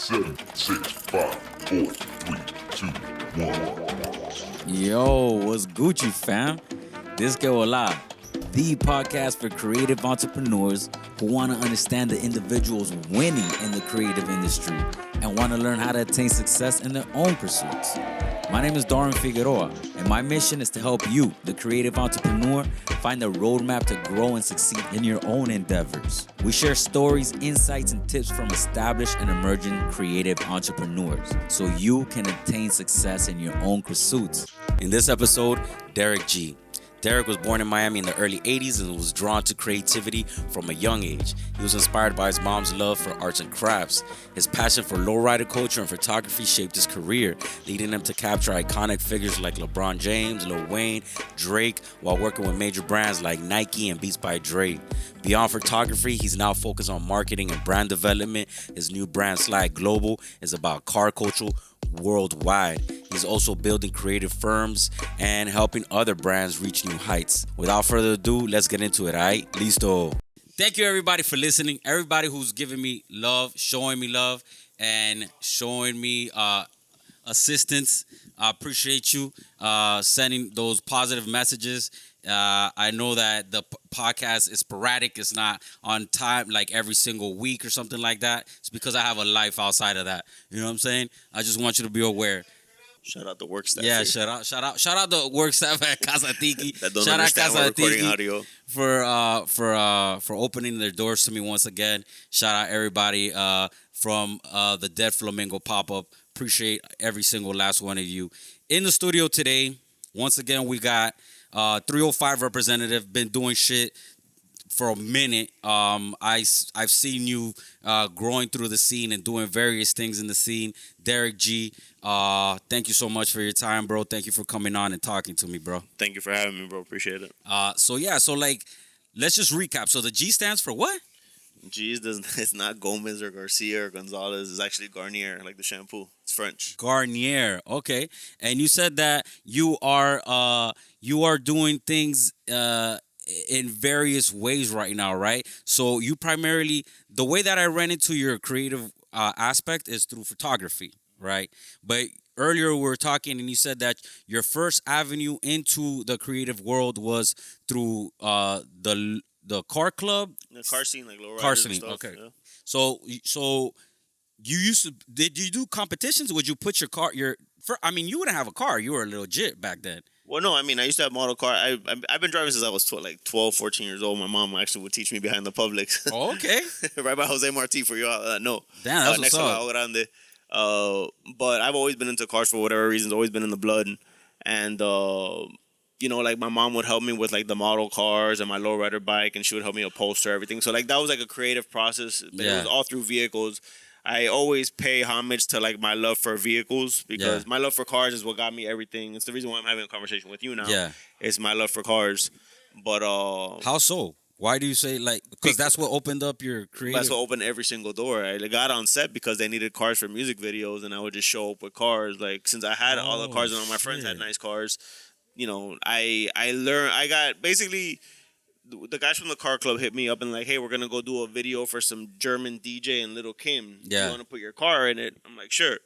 7, 6, 5, 4, 3, 2, 1. Yo, what's Gucci, fam? This que hola, the podcast for creative entrepreneurs who want to understand the individuals winning in the creative industry and want to learn how to attain success in their own pursuits. My name is Dorick Figueroa, and my mission is to help you, the creative entrepreneur, find a roadmap to grow and succeed in your own endeavors. We share stories, insights, and tips from established and emerging creative entrepreneurs so you can attain success in your own pursuits. In this episode, Derick G. Derick was born in Miami in the early 80s and was drawn to creativity from a young age. He was inspired by his mom's love for arts and crafts. His passion for lowrider culture and photography shaped his career, leading him to capture iconic figures like LeBron James, Lil Wayne, Drake, while working with major brands like Nike and Beats by Dre. Beyond photography, he's now focused on marketing and brand development. His new brand, Slide Global, is about car culture worldwide. He's also building creative firms and helping other brands reach new heights. Without further ado, let's get into it, all right? Listo. Thank you, everybody, for listening. Everybody who's giving me love, showing me love, and showing me assistance. I appreciate you sending those positive messages. I know that the podcast is sporadic. It's not on time like every single week or something like that. It's because I have a life outside of that. You know what I'm saying? I just want you to be aware. Shout out the work staff. Yeah, shout out the work staff at Casa Tiki. that don't Shout out understand Casa we're recording Tiki audio. for opening their doors to me once again. Shout out everybody from the Dead Flamingo pop-up. Appreciate every single last one of you. In the studio today, once again, we got 305 representative, been doing shit for a minute. I've seen you growing through the scene and doing various things in the scene. Derick G, thank you so much for your time, bro. Thank you for coming on and talking to me, bro. Thank you for having me, bro. Appreciate it. So let's just recap. So the G stands for what? G's it's not Gomez or Garcia or Gonzalez. It's actually Garnier, like the shampoo. It's French. Garnier. Okay. And you said that you are doing things in various ways right now, right? So you primarily, the way that I ran into your creative aspect is through photography, right? But earlier we were talking and you said that your first avenue into the creative world was through the car club, The car scene, like low car riders scene. and stuff. Okay. Yeah. So you used to, did you do competitions? Would you put your car, you wouldn't have a car. You were legit back then. Well, no, I mean, I used to have model car. I've been driving since I was 12, 14 years old. My mom actually would teach me behind the Publix. Oh, okay. Right by Jose Marti for you all know. Damn, that's next what's to up. La Grande. But I've always been into cars for whatever reasons. Always been in the blood. And, like my mom would help me with like the model cars and my lowrider bike, and she would help me upholster everything. So like that was like a creative process. But It was all through vehicles. I always pay homage to like my love for vehicles because my love for cars is what got me everything. It's the reason why I'm having a conversation with you now. Yeah. It's my love for cars. But how so? Why do you say because that's what opened up your creative? That's what opened every single door. I got on set because they needed cars for music videos, and I would just show up with cars. Like since I had all the cars and all my friends had nice cars, I learned. I got basically. The guys from the car club hit me up and like, hey, we're gonna go do a video for some German DJ and Little Kim. Yeah. You want to put your car in it? I'm like, sure.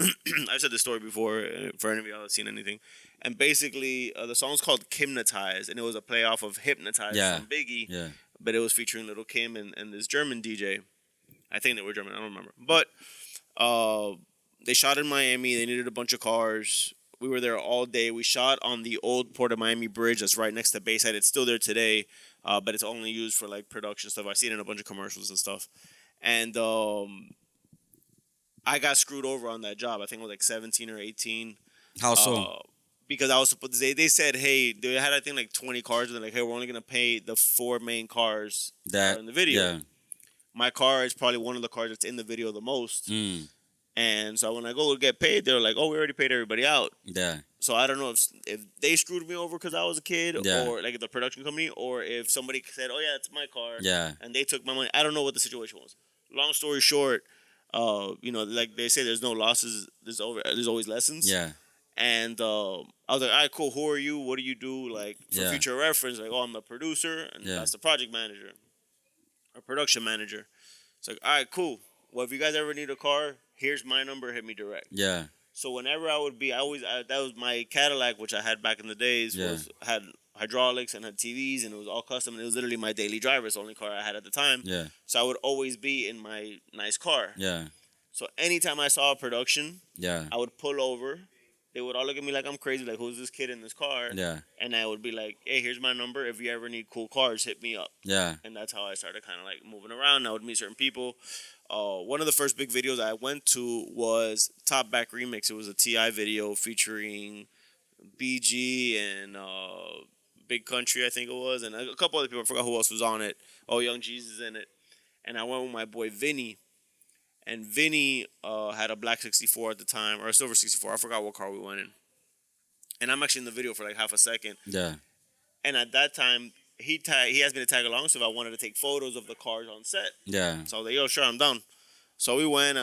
I've said this story before for any of y'all that's seen anything. And basically, the song's called Kimnatized, and it was a play off of Hypnotized from Biggie. Yeah. But it was featuring Little Kim and this German DJ. I think they were German. I don't remember. But they shot in Miami. They needed a bunch of cars. We were there all day. We shot on the old Port of Miami bridge that's right next to Bayside. It's still there today, but it's only used for like production stuff. I've seen it in a bunch of commercials and stuff. And I got screwed over on that job. I think it was like 17 or 18. How so? Because I was supposed to, they said, hey, they had I think like 20 cars. And they're like, hey, we're only going to pay the 4 main cars that are in the video. Yeah. My car is probably one of the cars that's in the video the most. And so when I go to get paid, they're like, oh, we already paid everybody out. Yeah. So I don't know if they screwed me over because I was a kid or like the production company, or if somebody said, oh, yeah, it's my car. Yeah. And they took my money. I don't know what the situation was. Long story short, like they say there's no losses. There's always lessons. Yeah. And I was like, all right, cool. Who are you? What do you do? Like, for future reference, like, oh, I'm the producer, and that's the project manager or production manager. It's like, all right, cool. well, if you guys ever need a car, here's my number. Hit me direct. Yeah. So whenever I would be, that was my Cadillac, which I had back in the days. Yeah. Had hydraulics and had TVs, and it was all custom. And it was literally my daily driver. It's the only car I had at the time. Yeah. So I would always be in my nice car. Yeah. So anytime I saw a production, Yeah. I would pull over. They would all look at me like I'm crazy, like, who's this kid in this car? Yeah. And I would be like, hey, here's my number. If you ever need cool cars, hit me up. Yeah. And that's how I started kind of like moving around. I would meet certain people. One of the first big videos I went to was Top Back Remix. It was a TI video featuring BG and Big Country, I think it was, and a couple other people. I forgot who else was on it. Oh, Young Jesus in it. And I went with my boy Vinny. And Vinny had a black 64 at the time, or a silver 64. I forgot what car we went in. And I'm actually in the video for like half a second. Yeah. And at that time, he asked me to tag along, so if I wanted to take photos of the cars on set. Yeah. So I was like, yo, sure, I'm down. So we went,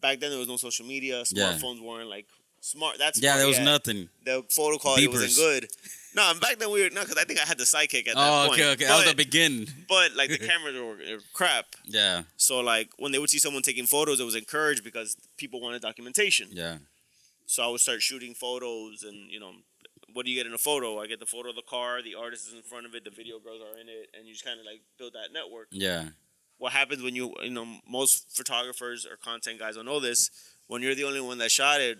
back then there was no social media. Smartphones weren't like smart. Yeah, there was nothing. The photo quality Beepers. wasn't good. No, back then because I think I had the Sidekick at that point. Okay. That was the beginning. But like the cameras were crap. Yeah. So like when they would see someone taking photos, it was encouraged because people wanted documentation. Yeah. So I would start shooting photos and, what do you get in a photo? I get the photo of the car, the artist is in front of it, the video girls are in it, and you just kind of like build that network. Yeah. What happens when most photographers or content guys don't know this, when you're the only one that shot it,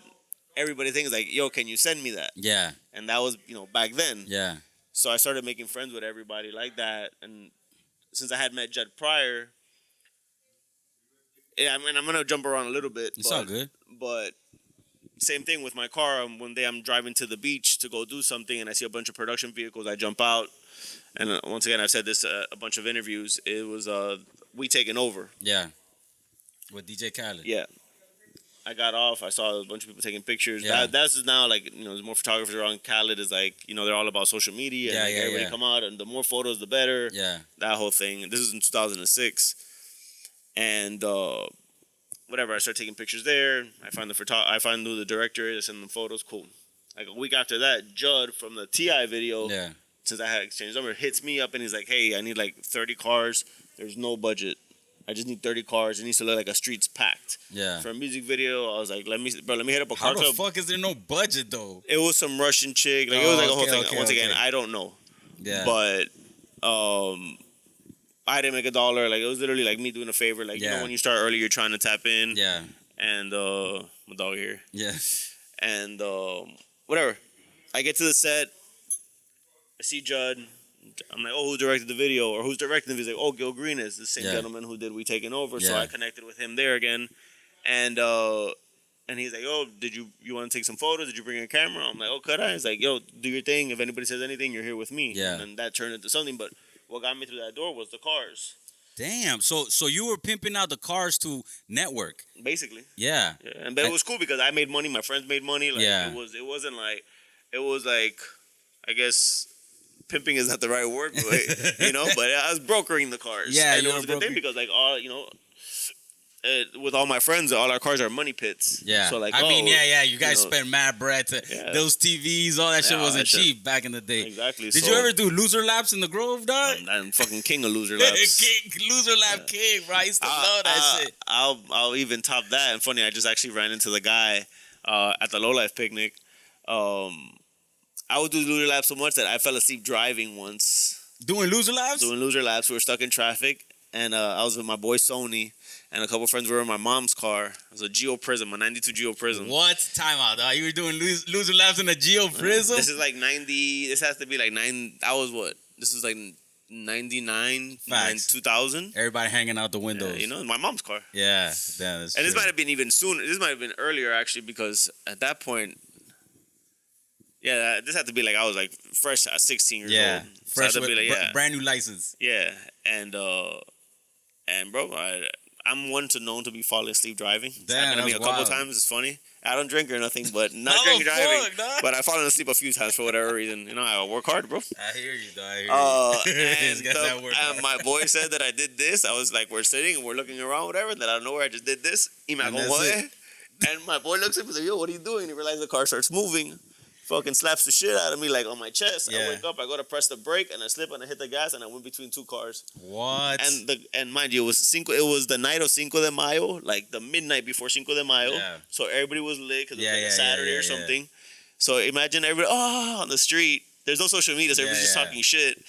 everybody thinks like, yo, can you send me that? Yeah. And that was, back then. Yeah. So I started making friends with everybody like that. And since I had met Jed prior, I'm going to jump around a little bit. It's all good. But same thing with my car. One day I'm driving to the beach to go do something, and I see a bunch of production vehicles. I jump out. And once again, I've said this a bunch of interviews. It was We Taking Over. Yeah. With DJ Khaled. Yeah. I got off. I saw a bunch of people taking pictures. Yeah. That's now like, there's more photographers around. Khaled is like, they're all about social media. Yeah, and everybody come out, and the more photos, the better. Yeah. That whole thing. This is in 2006. And whatever, I started taking pictures there. I find who the director is. I send them photos. Cool. Like a week after that, Judd from the TI video, since I had exchanged number, hits me up and he's like, hey, I need like 30 cars. There's no budget. I just need 30 cars. It needs to look like a street's packed. Yeah. For a music video, I was like, let me hit up a car How the club. fuck is there no budget though? It was some Russian chick. Like it was like a whole thing. Okay, Once again, I don't know. Yeah. But I didn't make $1. Like it was literally like me doing a favor. Like when you start early, you're trying to tap in. Yeah. And my dog here. Yeah. And whatever. I get to the set. I see Judd. I'm like, oh, who directed the video? Or who's directing it? He's like, oh, Gil Green is the same gentleman who did We Taking Over. So I connected with him there again. And he's like, oh, you want to take some photos? Did you bring a camera? I'm like, oh, could I? He's like, yo, do your thing. If anybody says anything, you're here with me. Yeah. And then that turned into something. But what got me through that door was the cars. Damn. So you were pimping out the cars to network. Basically. Yeah. But it was cool because I made money. My friends made money. Like, it was like, I guess pimping is not the right word, but but I was brokering the cars. Yeah, and it was a good thing because like with all my friends, all our cars are money pits. Yeah. So like, you guys spent mad bread to those TVs, all that shit wasn't cheap back in the day. Exactly. Did you ever do loser laps in the Grove, dog? I'm fucking king of loser laps. Loser lap king, bro. I used to love that shit. I'll even top that. And funny, I just actually ran into the guy at the Low Life picnic. I would do loser laps so much that I fell asleep driving once. Doing loser laps? Doing loser laps. We were stuck in traffic, and I was with my boy Sony, and a couple friends were in my mom's car. It was a Geo Prism, a 92 Geo Prism. What? Time out, dog. You were doing loser laps in a Geo Prism? This is like 90. This has to be like 9. I was what? This was like 99, 2000. Everybody hanging out the windows. My mom's car. Yeah. Damn, that's and this true. might have been even sooner. This might have been earlier, actually, because at that point, this had to be like I was like fresh at 16 years old. Fresh so with like, brand new license. Yeah, and bro, I'm one known to be falling asleep driving. It's happened to me a couple times. It's funny. I don't drink or nothing, but not drinking driving. But I've fallen asleep a few times for whatever reason. I work hard, bro. I hear you, dog. And my boy said that I did this. I was like, we're sitting and we're looking around, whatever. That I don't know where I just did this. And my boy looks at me and like, yo, what are you doing? And he realizes the car starts moving. fucking slaps the shit out of me like on my chest. Yeah. I wake up, I go to press the brake, and I slip and I hit the gas, and I went between two cars. What? And mind you, it was the night of Cinco de Mayo, like the midnight before Cinco de Mayo. Yeah. So everybody was lit because it was like a Saturday or yeah. something. So imagine everybody on the street. There's no social media, so everybody's just talking shit.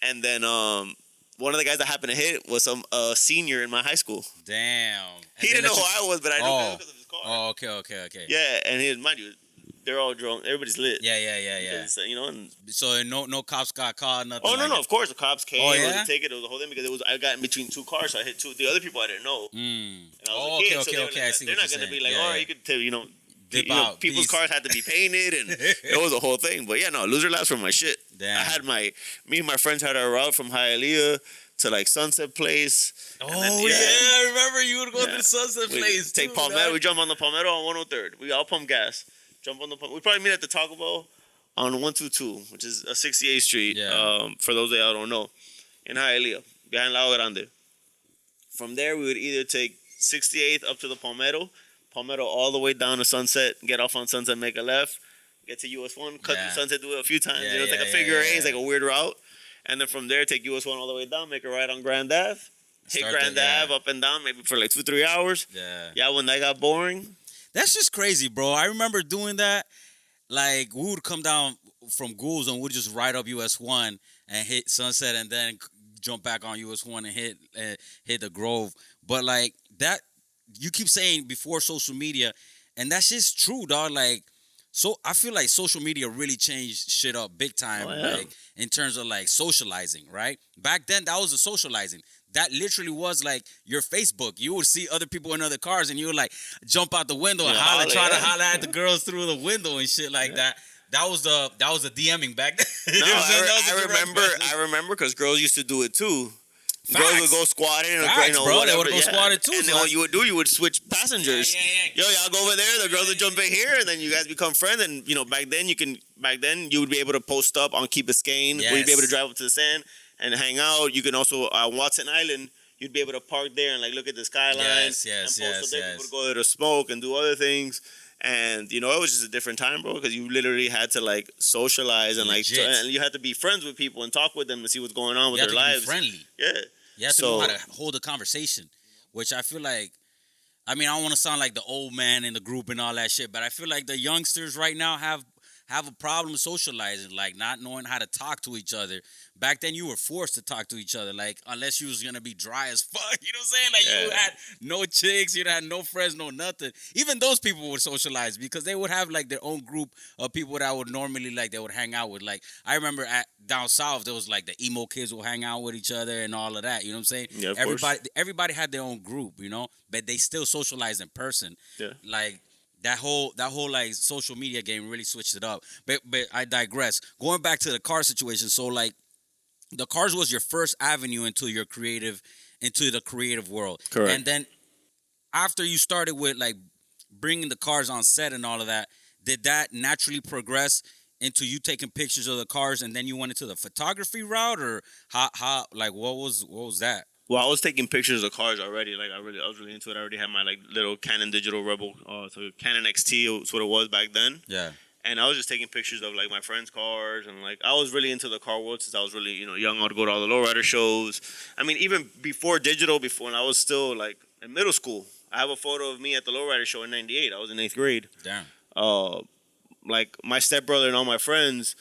And then one of the guys that happened to hit was some senior in my high school. Damn. He didn't know who I was, but I knew because of his car. Oh, okay. Yeah, and mind you, they're all drunk. Everybody's lit. Yeah. Because, you know, and So no cops got caught, nothing. oh no, like of course the cops came. Oh, It was yeah? a ticket. It was a whole thing because I got in between two cars, so I hit two. The other people I didn't know. Mm. And I was a kid, so okay. I see they're what not you're gonna be saying. like, all right, you could tell, you know. Dip You know, out. people's Peace. cars had to be painted, and it was a whole thing. But yeah, no, loser laps were my shit. Damn. I had me and my friends had our route from Hialeah to like Sunset Place. Oh and then, I remember you would go to the Sunset We Place. take too, Palmetto. dog. We jump on the Palmetto on 103rd. We all pump gas. Jump on the. We probably meet at the Taco Bell on 122, which is 68th Street. Yeah. For those that don't know, in Hialeah, behind Lago Grande. From there, we would either take 68th up to the Palmetto all the way down to Sunset, get off on Sunset, make a left, get to US 1, cut Yeah. through Sunset, do it a few times. Yeah, you know, it's like a yeah, figure eight. yeah. It's like a weird route. And then from there, take US 1 all the way down, make a right on Grand Ave, hit Start Grand the- Ave up and down, maybe for like 2-3 hours. Yeah. Yeah, when that got boring. That's just crazy, bro. I remember doing that. Like, we would come down from Ghouls and we'd just ride up US 1 and hit Sunset and then jump back on US 1 and hit the Grove. But, like, that, you keep saying before social media, and that's just true, dog. Like, so I feel like social media really changed shit up big time, Oh, yeah. like, in terms of, like, socializing, right? Back then, that was the socializing. That literally was like your Facebook. You would see other people in other cars, and you would like jump out the window and Yeah, try to yeah. holler at the girls through the window and shit like that. That was the DMing back then. You No, know what I'm saying? That was the I direct message. remember because girls used to do it too. Girls Facts. would go squatting and Facts, you know, bro. They whatever, would go squatting too, And then so what you would do, you would switch passengers. Yeah. Yo, y'all go over there. The girls would jump in here, and then you guys become friends. And you know, back then you would be able to post up on Key Biscayne. Where you'd be able to Yes. drive up to the sand and hang out. You can also on Watson Island. You'd be able to park there and like look at the skyline. Yes, and post yes, up there. yes. People would go there to smoke and do other things. And you know, it was just a different time, bro, because you literally had to like socialize and like, Legit. and you had to be friends with people and talk with them to see what's going on with You have their to be lives. friendly. Yeah. You have to So- know how to hold a conversation, which I feel like, I mean, I don't want to sound like the old man in the group and all that shit, but I feel like the youngsters right now have a problem socializing, like not knowing how to talk to each other. Back then, you were forced to talk to each other, like unless you was gonna be dry as fuck. You know what I'm saying? Like you Yeah. had no chicks, you had no friends, no nothing. Even those people would socialize because they would have like their own group of people that would normally like they would hang out with. Like I remember down south, there was like the emo kids would hang out with each other and all of that. You know what I'm saying? Yeah, of course. Everybody had their own group, you know, but they still socialized in person. Yeah. Like that whole like social media game really switched it up. But I digress. Going back to the car situation, so like the cars was your first avenue into the creative world. Correct. And then after you started with like bringing the cars on set and all of that, did that naturally progress into you taking pictures of the cars and then you went into the photography route, or how like what was that? Well, I was taking pictures of cars already. Like I was really into it. I already had my like little Canon digital Rebel, so Canon XT was what it was back then. Yeah. And I was just taking pictures of like my friends' cars, and like I was really into the car world since I was really young. I would go to all the lowrider shows. I mean, even before digital, when I was still like in middle school, I have a photo of me at the lowrider show in '98. I was in 8th grade. Damn. Like my stepbrother and all my friends,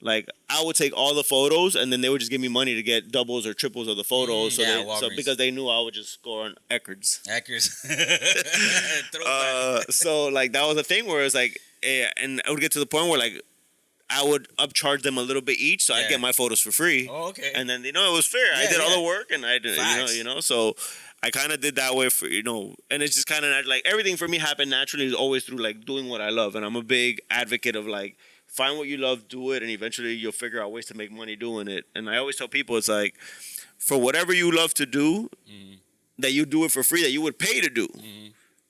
like I would take all the photos, and then they would just give me money to get doubles or triples of the photos. So Walgreens. because they knew I would just score on Eckerd's. Throwback. So like that was a thing where it's like, and I would get to the point where like I would upcharge them a little bit each, so I'd get my photos for free. Oh, okay. And then it was fair. I did all the work, and I did Facts. So I kind of did that way for and it's just kind of like everything for me happened naturally. Is always through like doing what I love, and I'm a big advocate of like find what you love, do it, and eventually you'll figure out ways to make money doing it. And I always tell people it's like for whatever you love to do, that you do it for free, that you would pay to do.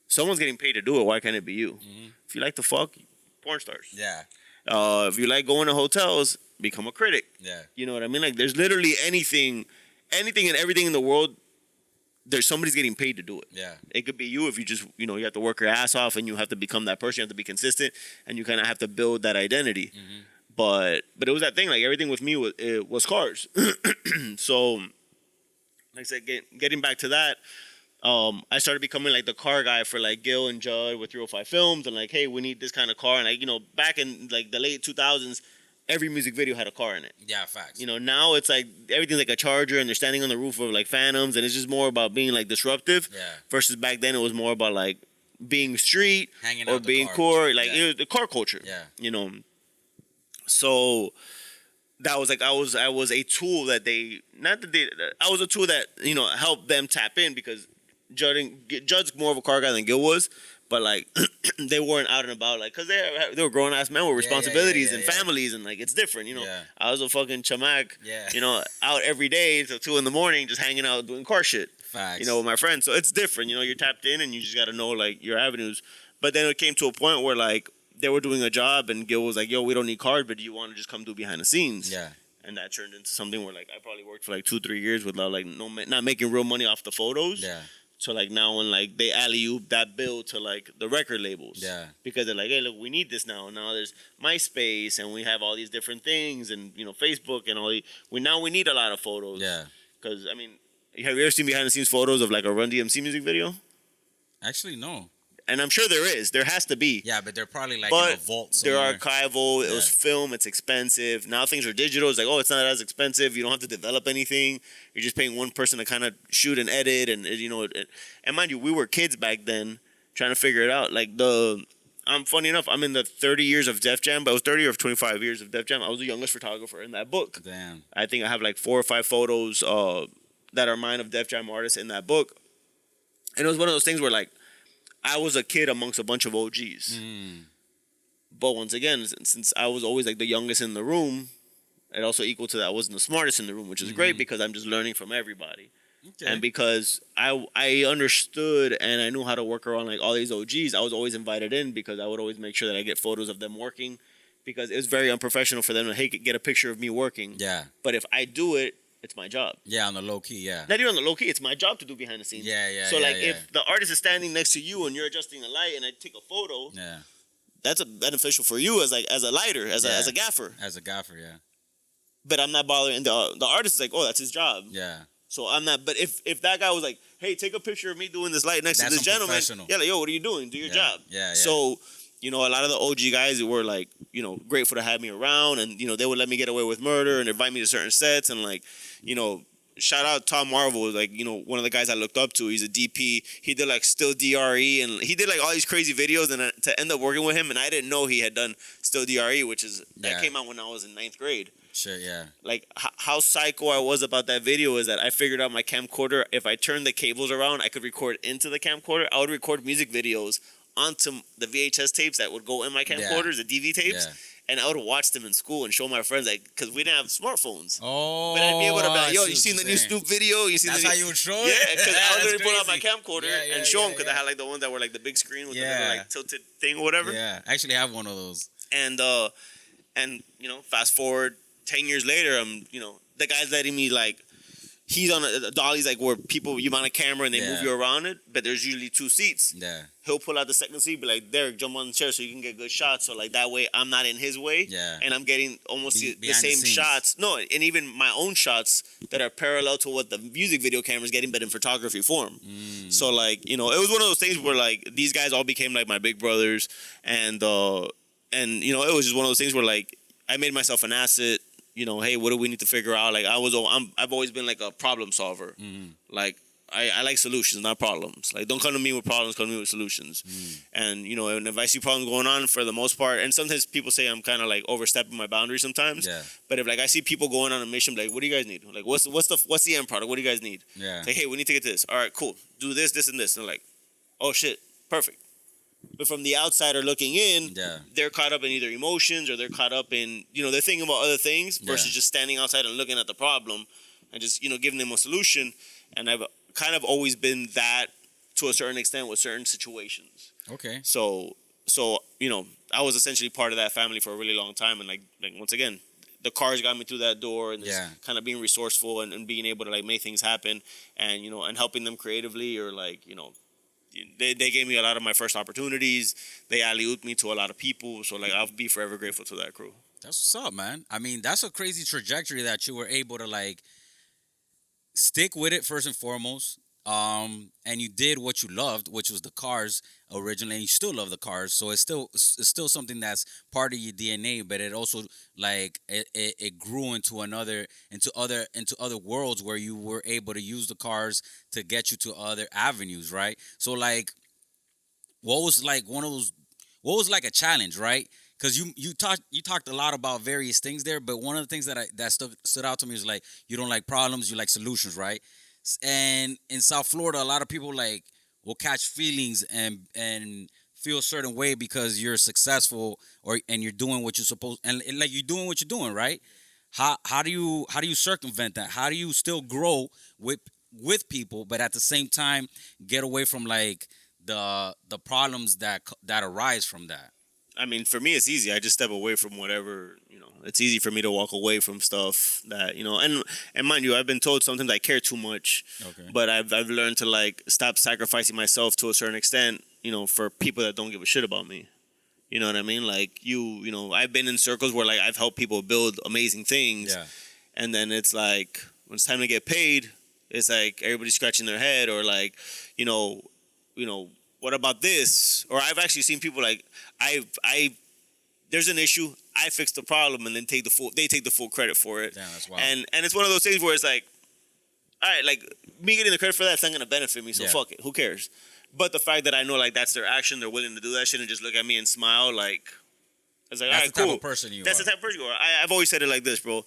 Someone's getting paid to do it. Why can't it be you? If you like to fuck, porn stars. Yeah. If you like going to hotels, become a critic. Yeah. You know what I mean? Like there's literally anything and everything in the world there's somebody's getting paid to do it. Yeah. It could be you if you just, you have to work your ass off and you have to become that person. You have to be consistent and you kind of have to build that identity. Mm-hmm. But it was that thing. Like everything with me was cars. So, like I said, getting back to that, I started becoming like the car guy for like Gil and Judd with 305 Films, and like, hey, we need this kind of car. And like, back in like the late 2000s, every music video had a car in it. Yeah, facts. Now it's like everything's like a Charger, and they're standing on the roof of like Phantoms, and it's just more about being like disruptive. Yeah. Versus back then, it was more about like being street Hanging or out the being car. core, like Yeah. it was the car culture. Yeah. So that was like I was a tool that I was a tool that helped them tap in, because Judd's more of a car guy than Gil was, but like they weren't out and about, like, because they were grown ass men with responsibilities and families, and like it's different. Yeah. I was a fucking chamak, Yeah. out every day till 2 a.m, just hanging out doing car shit. Facts. With my friends. So it's different. You're tapped in and you just got to know like your avenues. But then it came to a point where like they were doing a job and Gil was like, yo, we don't need cars, but do you want to just come do behind the scenes? Yeah. And that turned into something where like I probably worked for like 2-3 years without like not making real money off the photos. Yeah. So like now when like they alley-oop that bill to like the record labels. Yeah. Because they're like, hey, look, we need this now. Now there's MySpace and we have all these different things and Facebook and all we need a lot of photos. Yeah. Because have you ever seen behind the scenes photos of like a Run DMC music video? Actually, no. And I'm sure there is. There has to be. Yeah, but they're probably like But in a vault they're somewhere. archival. It was film. It's expensive. Now things are digital. It's like, oh, it's not as expensive. You don't have to develop anything. You're just paying one person to kind of shoot and edit. And, and mind you, we were kids back then trying to figure it out. Like I'm funny enough, I'm in the 30 years of Def Jam, but I was 30 or 25 years of Def Jam. I was the youngest photographer in that book. Damn. I think I have like 4 or 5 photos that are mine of Def Jam artists in that book. And it was one of those things where like, I was a kid amongst a bunch of OGs. But once again, since I was always like the youngest in the room, it also equal to that I wasn't the smartest in the room, which is great because I'm just learning from everybody. Okay. And because I understood and I knew how to work around like all these OGs, I was always invited in because I would always make sure that I get photos of them working, because it was very unprofessional for them to get a picture of me working. Yeah. But if I do it, it's my job. Yeah, on the low key, yeah. Not even on the low key, it's my job to do behind the scenes. Yeah. So if the artist is standing next to you and you're adjusting a light and I take a photo, that's beneficial for you as a lighter, as a gaffer. As a gaffer, yeah. But I'm not bothering. The artist is like, oh, that's his job. Yeah. So I'm not. But if that guy was like, hey, take a picture of me doing this light next to this gentleman, yeah, like, yo, what are you doing? Do your job. Yeah. So a lot of the OG guys were like, grateful to have me around, and they would let me get away with murder and invite me to certain sets, and like, shout out Tom Marvel, like, one of the guys I looked up to. He's a DP. He did like Still DRE, and he did like all these crazy videos, and to end up working with him, and I didn't know he had done Still DRE, that came out when I was in 9th grade. Sure, yeah. Like how psycho I was about that video is that I figured out my camcorder, if I turned the cables around, I could record into the camcorder. I would record music videos onto the VHS tapes that would go in my camcorders, the DV tapes. Yeah. And I would watch them in school and show my friends, like, because we didn't have smartphones. Oh, but I'd be able to be like, yo, you seen the new Snoop video? That's how you would show it? Yeah, because I would literally pull out my camcorder and show them, because I had like the ones that were like the big screen with the little like tilted thing or whatever. Yeah, I actually have one of those. And fast forward 10 years later, I'm, the guy's letting me like, he's on a dolly's like where you mount a camera and they move you around it, but there's usually 2 seats. Yeah. He'll pull out the second seat, be like, Derick, jump on the chair so you can get good shots. So like that way I'm not in his way. Yeah. And I'm getting almost the same shots. No, and even my own shots that are parallel to what the music video camera is getting, but in photography form. So like, it was one of those things where like these guys all became like my big brothers, and it was just one of those things where like I made myself an asset. Hey, what do we need to figure out? Like I've always been like a problem solver. Like I like solutions, not problems. Like don't come to me with problems, come to me with solutions. And and if I see problems going on, for the most part, and sometimes people say I'm kind of like overstepping my boundaries sometimes. Yeah. But if like I see people going on a mission, like what do you guys need? Like what's the end product? What do you guys need? Yeah. Like hey, we need to get this. All right, cool. Do this, this, and this. And they're like, oh shit, perfect. But from the outsider looking in, they're caught up in either emotions or they're caught up in, they're thinking about other things versus just standing outside and looking at the problem and just, giving them a solution. And I've kind of always been that to a certain extent with certain situations. Okay. So I was essentially part of that family for a really long time. And like once again, the cars got me through that door, and just Yeah. kind of being resourceful and being able to like make things happen, and and helping them creatively, or like they gave me a lot of my first opportunities. They alley-ooped me to a lot of people, so like I'll be forever grateful to that crew. That's what's up, man. I mean, that's a crazy trajectory that you were able to like stick with it first and foremost. And you did what you loved, which was the cars originally, and you still love the cars. So it's still something that's part of your DNA, but it also like it grew into other worlds where you were able to use the cars to get you to other avenues, right? So like what was like one of those what was like a challenge, right? Because you talked a lot about various things there, but one of the things that stood out to me is like you don't like problems, you like solutions, right? And in South Florida, a lot of people like will catch feelings and feel a certain way because you're successful and you're doing what you're supposed, and like you're doing what you're doing, right? How do you circumvent that? How do you still grow with people, but at the same time get away from like the problems that arise from that? I mean, for me, it's easy. I just step away from whatever, It's easy for me to walk away from stuff that, and mind you, I've been told sometimes I care too much. Okay. But I've learned to like stop sacrificing myself to a certain extent, for people that don't give a shit about me. You know what I mean? Like I've been in circles where like I've helped people build amazing things. Yeah. And then it's like when it's time to get paid, it's like everybody's scratching their head, or like, what about this? Or I've actually seen people like there's an issue, I fix the problem, and then they take the full credit for it. Damn, that's wild. And it's one of those things where it's like, all right, like me getting the credit for that's not gonna benefit me, so Yeah. fuck it, who cares? But the fact that I know like that's their action, they're willing to do that shit and just look at me and smile, like it's like, That's all right, the type cool. of person you That's are. the type of person you are. I've always said it like this, bro.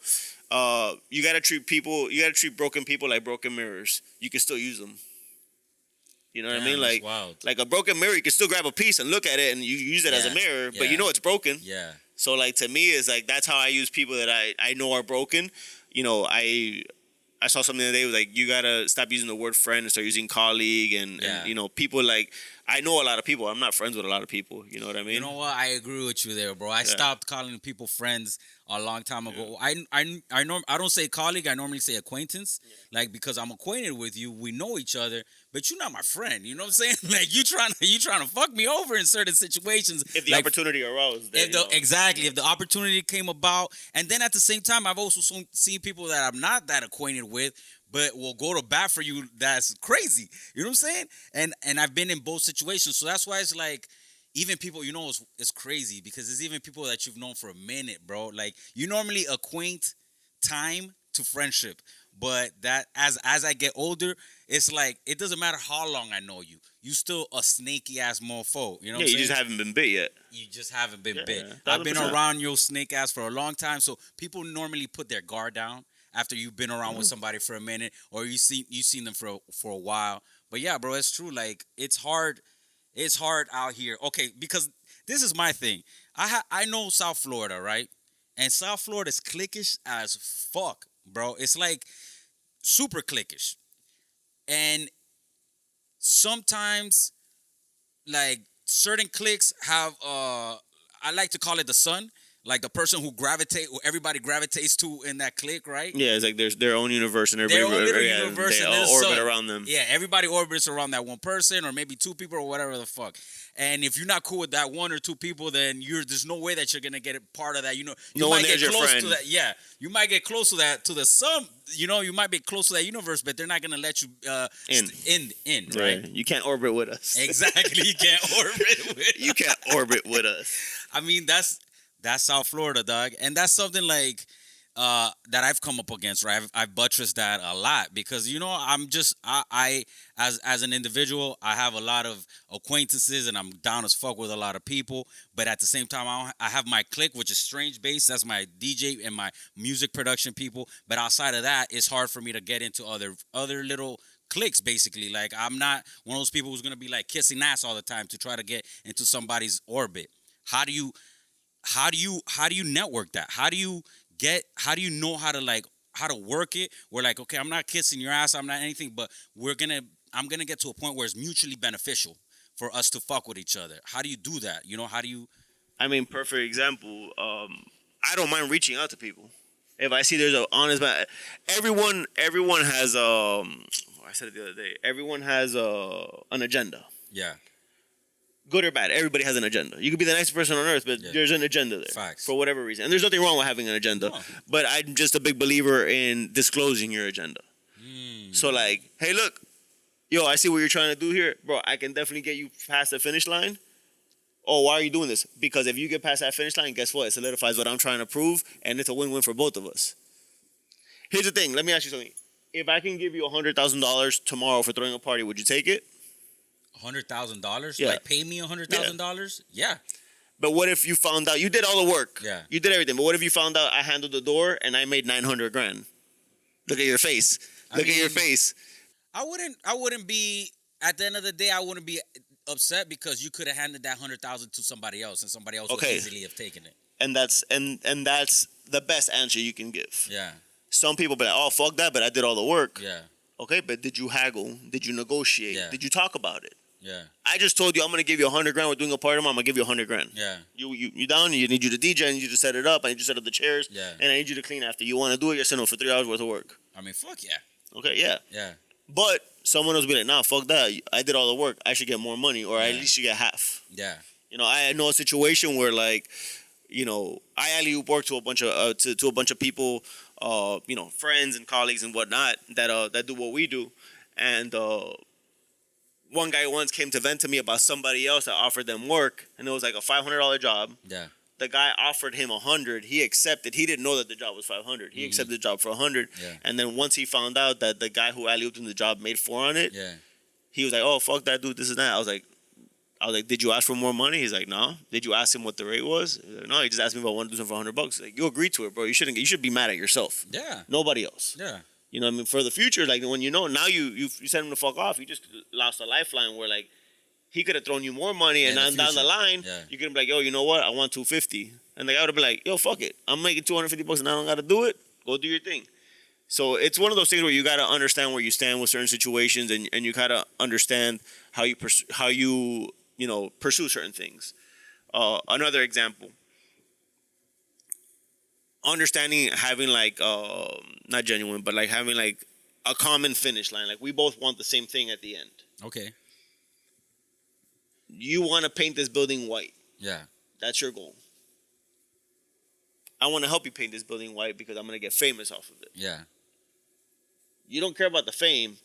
You gotta treat broken people like broken mirrors. You can still use them. You know what I Damn, mean? that's Like, wild. like a broken mirror, you can still grab a piece and look at it, and you use it as a Yeah, mirror, but yeah. you know it's broken. Yeah. So, like, to me, it's like that's how I use people that I know are broken. I saw something the other day was like, you gotta stop using the word friend and start using colleague, and people like, I know a lot of people. I'm not friends with a lot of people. You know what I mean? You know what? I agree with you there, bro. I stopped calling people friends a long time ago. I don't say colleague. I normally say acquaintance, like because I'm acquainted with you. We know each other, but you're not my friend. You know what I'm saying? Like you trying to fuck me over in certain situations. If the like, opportunity arose, then, exactly, if the opportunity came about, and then at the same time, I've also seen people that I'm not that acquainted with, but will go to bat for you. That's crazy. You know what I'm saying? And I've been in both situations, so that's why it's like, even people, it's crazy because there's even people that you've known for a minute, bro. Like you normally acquaint time to friendship, but that as I get older, it's like it doesn't matter how long I know you. You still a snaky ass mofo. You know what I'm you saying? just haven't been bit yet. You just haven't been bit. 100%. I've been around your snake ass for a long time, so people normally put their guard down after you've been around with somebody for a minute, or you seen them for a while. But yeah, bro, it's true. Like it's hard. It's hard out here. Okay, because this is my thing. I know South Florida, right? And South Florida is cliquish as fuck, bro. It's like super cliquish. And sometimes like certain cliques have I like to call it the sun, like the person who everybody gravitates to in that clique, right? Yeah, it's like there's their own universe, and everybody Their own little universe, they and then all the orbit sun. around them. Yeah, everybody orbits around that one person, or maybe two people, or whatever the fuck. And if you're not cool with that one or two people, then there's no way that you're gonna get a part of that. You No one might there's get your close friend. to that. Yeah, you might get close to that, to the sun. You might be close to that universe, but they're not gonna let you in, right? You can't orbit with us. Exactly, you can't orbit with. You can't orbit with us. I mean, that's South Florida, dog, and that's something like that I've come up against, right? I've buttressed that a lot because I'm just I as an individual, I have a lot of acquaintances and I'm down as fuck with a lot of people, but at the same time, I have my clique, which is Strange Bass. That's my DJ and my music production people. But outside of that, it's hard for me to get into other little cliques, basically. Like I'm not one of those people who's gonna be like kissing ass all the time to try to get into somebody's orbit. How do you network that? How do you know how to work it? We're like, okay, I'm not kissing your ass, I'm not anything, but I'm gonna get to a point where it's mutually beneficial for us to fuck with each other. How do you do that? How do you? I mean, perfect example. I don't mind reaching out to people. If I see there's an honest man, everyone has I said it the other day. Everyone has an agenda. Yeah. Good or bad, everybody has an agenda. You could be the nicest person on earth, but there's an agenda there. Facts. For whatever reason. And there's nothing wrong with having an agenda. No. But I'm just a big believer in disclosing your agenda. So like, hey, look, yo, I see what you're trying to do here. Bro, I can definitely get you past the finish line. Oh, why are you doing this? Because if you get past that finish line, guess what? It solidifies what I'm trying to prove, and it's a win-win for both of us. Here's the thing. Let me ask you something. If I can give you $100,000 tomorrow for throwing a party, would you take it? $100,000? Yeah. Like pay me $100,000? Yeah. But what if you found out you did all the work? Yeah. You did everything. But what if you found out I handled the door and I made $900,000? Look at your face. Look at your face. I wouldn't be, at the end of the day, I wouldn't be upset because you could have handed that $100,000 to somebody else and somebody else would easily have taken it. And that's the best answer you can give. Yeah. Some people be like, oh, fuck that, but I did all the work. Yeah. Okay, but did you haggle? Did you negotiate? Yeah. Did you talk about it? Yeah. I just told you I'm gonna give you $100,000. We're doing a party tomorrow. I'm gonna give you $100,000. Yeah. You down? You need you to DJ. I need you to set it up. I need you to set up the chairs. Yeah. And I need you to clean after. You want to do it? You're sitting for 3 hours worth of work. I mean, fuck yeah. Okay, yeah. Yeah. But someone else be like, nah, fuck that. I did all the work. I should get more money, or at least you get half. Yeah. You know, I know a situation where like, you know, I alley-oop work to a bunch of to a bunch of people, you know, friends and colleagues and whatnot that do what we do, and one guy once came to vent to me about somebody else that offered them work, and it was like a $500 job. Yeah. The guy offered him $100. He accepted. He didn't know that the job was $500. He accepted the job for $100. Yeah. And then once he found out that the guy who alley-ooped him the job made $4 on it, Yeah. he was like, "Oh, fuck that dude. This is that." I was like, "Did you ask for more money?" He's like, "No." "Did you ask him what the rate was?" He's like, "No." He just asked me if I wanted to do something for $100. Like, you agreed to it, bro. You should be mad at yourself. Yeah. Nobody else. Yeah. You know what I mean? For the future, like when you know, now you send him the fuck off. You just lost a lifeline where like he could have thrown you more money, and then down the line, you could be like, "Yo, you know what? I want $250," and the guy would have been like, "Yo, fuck it. I'm making $250 and I don't got to do it. Go do your thing." So it's one of those things where you got to understand where you stand with certain situations, and you got to understand how you pursue certain things. Another example. Understanding having like not genuine, but like having like a common finish line. Like we both want the same thing at the end. Okay. You want to paint this building white. Yeah. That's your goal. I want to help you paint this building white because I'm going to get famous off of it. Yeah. You don't care about the fame,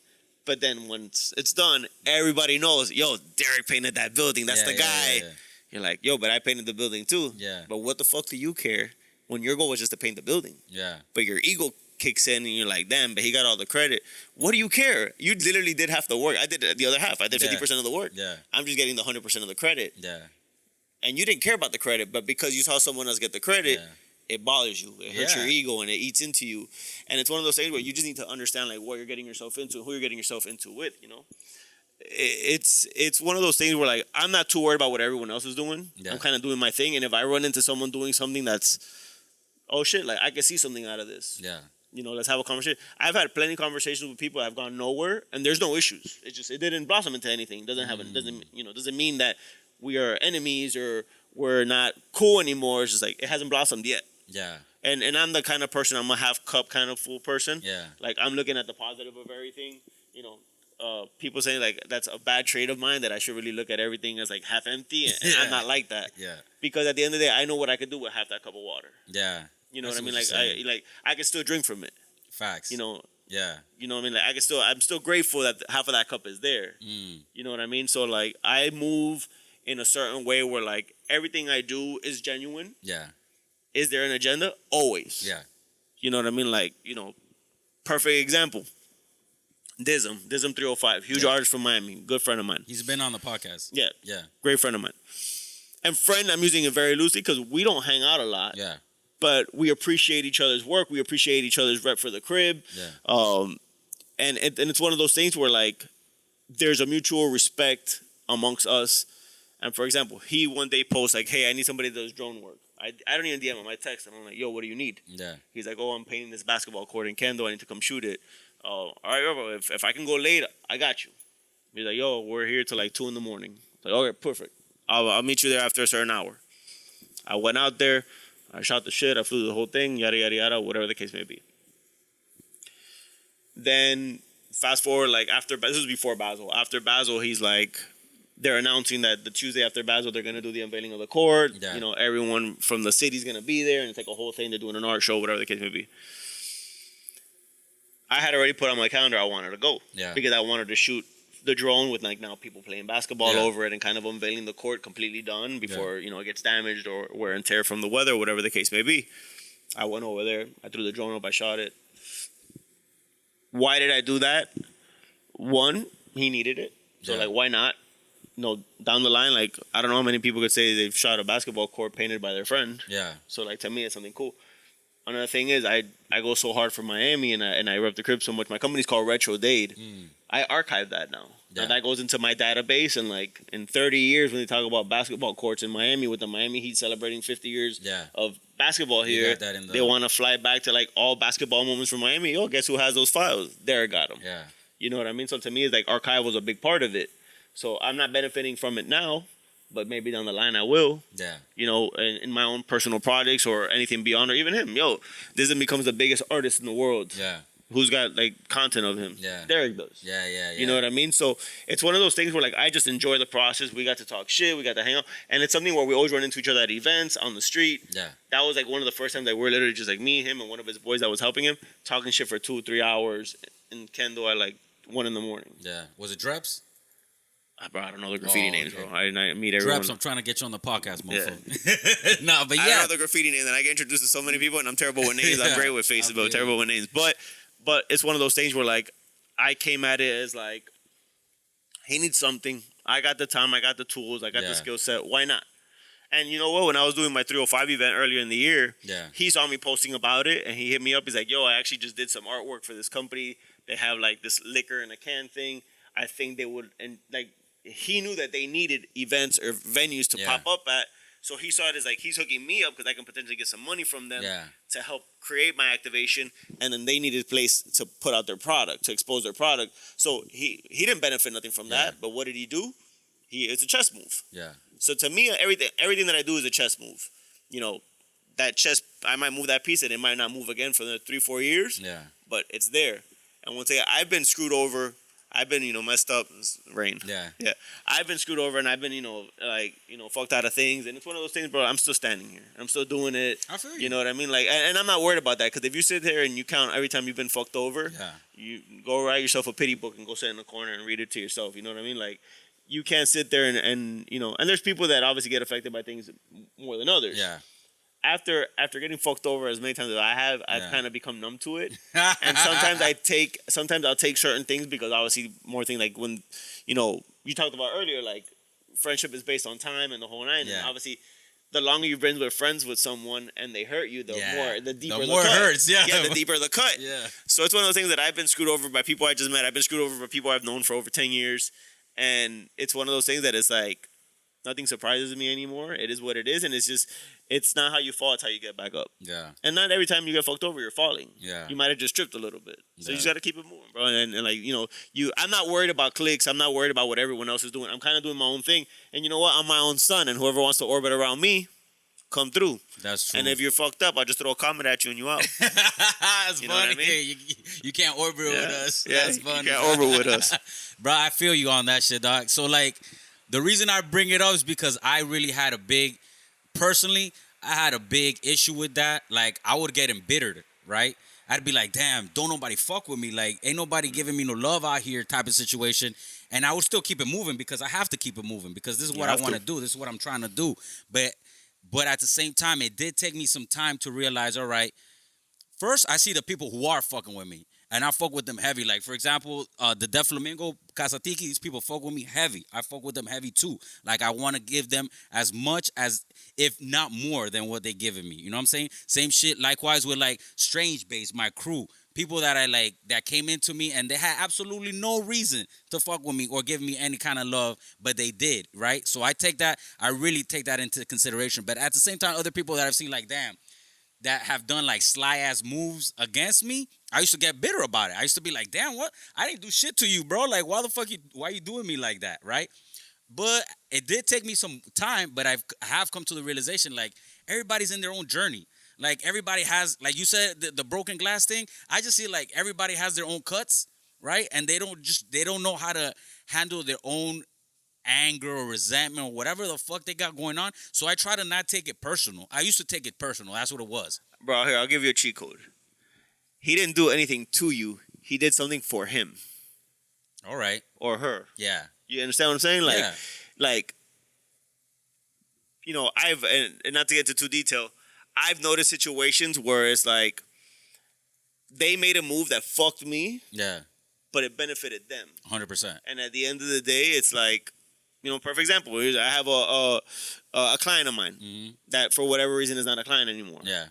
but then once it's done, everybody knows, yo, Derick painted that building. That's the guy. Yeah. You're like, yo, but I painted the building too. Yeah. But what the fuck do you care when your goal was just to paint the building? Yeah. But your ego kicks in and you're like, damn, but he got all the credit. What do you care? You literally did half the work. I did the other half. I did 50% of the work. Yeah. I'm just getting the 100% of the credit. Yeah. And you didn't care about the credit, but because you saw someone else get the credit, it bothers you. It hurts your ego and it eats into you. And it's one of those things where you just need to understand like what you're getting yourself into, who you're getting yourself into with, you know? It's one of those things where like I'm not too worried about what everyone else is doing. I'm kind of doing my thing. And if I run into someone doing something that's, oh shit, like I can see something out of this. Yeah. You know, let's have a conversation. I've had plenty of conversations with people that have gone nowhere, and there's no issues. It's just it didn't blossom into anything. Doesn't mean that we are enemies or we're not cool anymore. It's just like it hasn't blossomed yet. Yeah. And I'm the kind of person, I'm a half cup kind of full person. Yeah. Like I'm looking at the positive of everything. You know, people say like that's a bad trait of mine that I should really look at everything as like half empty, and I'm not like that. Yeah. Because at the end of the day, I know what I could do with half that cup of water. Yeah. You know what I mean? Like I can still drink from it. Facts. You know. Yeah. You know what I mean? Like I'm still grateful that half of that cup is there. You know what I mean? So like I move in a certain way where like everything I do is genuine. Yeah. Is there an agenda? Always. Yeah. You know what I mean? Like, you know, perfect example. Dism 305, huge artist from Miami, good friend of mine. He's been on the podcast. Yeah. Yeah. Great friend of mine. And friend, I'm using it very loosely because we don't hang out a lot. Yeah. But we appreciate each other's work. We appreciate each other's rep for the crib. Yeah. And it's one of those things where like there's a mutual respect amongst us. And for example, he one day posts like, "Hey, I need somebody that does drone work." I don't even DM him. I text him. I'm like, "Yo, what do you need?" Yeah. He's like, "Oh, I'm painting this basketball court in Kendall. I need to come shoot it." All right, bro. If I can go late, I got you. He's like, "Yo, we're here till like 2 a.m. Like, okay, perfect. I'll meet you there after a certain hour." I went out there. I shot the shit. I flew the whole thing. Yada yada yada. Whatever the case may be. Then fast forward, like after this was before Basel. After Basel, he's like, they're announcing that the Tuesday after Basel, they're gonna do the unveiling of the court. Yeah. You know, everyone from the city's gonna be there, and it's like a whole thing. They're doing an art show, whatever the case may be. I had already put on my calendar I wanted to go. Yeah. Because I wanted to shoot the drone with like now people playing basketball over it and kind of unveiling the court completely done before you know it gets damaged or wear and tear from the weather, whatever the case may be. I went over there. I threw the drone up. I shot it. Why did I do that? One, he needed it. So like, why not? No, down the line, like I don't know how many people could say they've shot a basketball court painted by their friend. Yeah. So like to me, it's something cool. Another thing is I go so hard for Miami and I rep the crib so much. My company's called Retro Dade. I archive that now. Yeah. And that goes into my database. And like in 30 years, when they talk about basketball courts in Miami, with the Miami Heat celebrating 50 years of basketball here, they want to fly back to like all basketball moments from Miami. Oh, guess who has those files? Derick got them. Yeah. You know what I mean? So to me, it's like archive was a big part of it. So I'm not benefiting from it now, but maybe down the line I will. Yeah. You know, in my own personal projects or anything beyond, or even him. Yo, Disney becomes the biggest artist in the world. Yeah. Who's got like content of him? Yeah. Derick does. Yeah. You know what I mean? So it's one of those things where like I just enjoy the process. We got to talk shit. We got to hang out, and it's something where we always run into each other at events on the street. Yeah. That was like one of the first times that we're literally just like me, him, and one of his boys that was helping him talking shit for 2-3 hours in Kendall at like 1 a.m. Yeah. Was it Dreps? Bro, I don't know the graffiti names, okay. bro. I meet everyone. Dreps, I'm trying to get you on the podcast, motherfucker. No, but I don't know the graffiti names, and I get introduced to so many people, and I'm terrible with names. I'm great with faces, but terrible with names. But it's one of those things where like I came at it as like he needs something. I got the time, I got the tools, I got the skill set. Why not? And you know what? When I was doing my 305 event earlier in the year, he saw me posting about it, and he hit me up. He's like, "Yo, I actually just did some artwork for this company. They have like this liquor in a can thing. I think they would," and like he knew that they needed events or venues to pop up at. So he saw it as like he's hooking me up because I can potentially get some money from them to help create my activation, and then they needed a place to put out their product, to expose their product. So he didn't benefit nothing from that, but what did he do? It's a chess move. Yeah. So to me, everything that I do is a chess move. You know, that chess, I might move that piece and it might not move again for the 3-4 years. Yeah. But it's there. And one thing, I've been screwed over. I've been, messed up. It's rain. Yeah. Yeah. I've been screwed over and I've been, fucked out of things. And it's one of those things, bro, I'm still standing here. I'm still doing it. I feel you. You know what I mean? Like, and I'm not worried about that, because if you sit there and you count every time you've been fucked over, you go write yourself a pity book and go sit in the corner and read it to yourself. You know what I mean? Like, you can't sit there and there's people that obviously get affected by things more than others. Yeah. After getting fucked over as many times as I have, I've kind of become numb to it. And sometimes I'll take certain things, because obviously more things like when, you talked about earlier, like friendship is based on time and the whole nine. And obviously the longer you've been friends with someone and they hurt you, the deeper the cut. Hurts. Yeah. Yeah, the deeper the cut. Yeah. So it's one of those things that I've been screwed over by people I just met. I've been screwed over by people I've known for over 10 years. And it's one of those things that it's like, nothing surprises me anymore. It is what it is, and it's not how you fall, it's how you get back up. Yeah. And not every time you get fucked over, you're falling. Yeah. You might have just tripped a little bit. So you just got to keep it moving, bro. And like, I'm not worried about cliques. I'm not worried about what everyone else is doing. I'm kind of doing my own thing. And you know what? I'm my own son, and whoever wants to orbit around me, come through. That's true. And if you're fucked up, I'll just throw a comment at you and you out. That's you know funny. What I mean? You can't orbit with us. Yeah, that's funny. You can't orbit with us. Bro, I feel you on that shit, dog. So, like, the reason I bring it up is because I really had personally, I had a big issue with that. Like, I would get embittered, right? I'd be like, damn, don't nobody fuck with me. Like, ain't nobody giving me no love out here type of situation. And I would still keep it moving, because I have to keep it moving, because this is what I want to do. This is what I'm trying to do. But at the same time, it did take me some time to realize, all right, first, I see the people who are fucking with me, and I fuck with them heavy. Like, for example, the Def Flamingo, Casatiki, these people fuck with me heavy. I fuck with them heavy too. Like, I want to give them as much as, if not more than what they giving me. You know what I'm saying? Same shit, likewise with like Strange Base, my crew. People that I like, that came into me and they had absolutely no reason to fuck with me or give me any kind of love, but they did, right? So I really take that into consideration. But at the same time, other people that I've seen, like, damn, that have done like sly ass moves against me, I used to get bitter about it. I used to be like, damn, what? I didn't do shit to you, bro. Like, why you doing me like that, right? But it did take me some time, but I have come to the realization, like, everybody's in their own journey. Like, everybody has, like you said, the broken glass thing. I just see, like, everybody has their own cuts, right? And they don't know how to handle their own anger or resentment or whatever the fuck they got going on. So I try to not take it personal. I used to take it personal. That's what it was. Bro, here, I'll give you a cheat code. He didn't do anything to you. He did something for him. All right. Or her. Yeah. You understand what I'm saying? Like, Yeah. like, you know, and not to get into too detail, I've noticed situations where it's like, they made a move that fucked me. Yeah. But it benefited them. 100%. And at the end of the day, it's like, you know, perfect example. I have a client of mine that for whatever reason is not a client anymore. Yeah.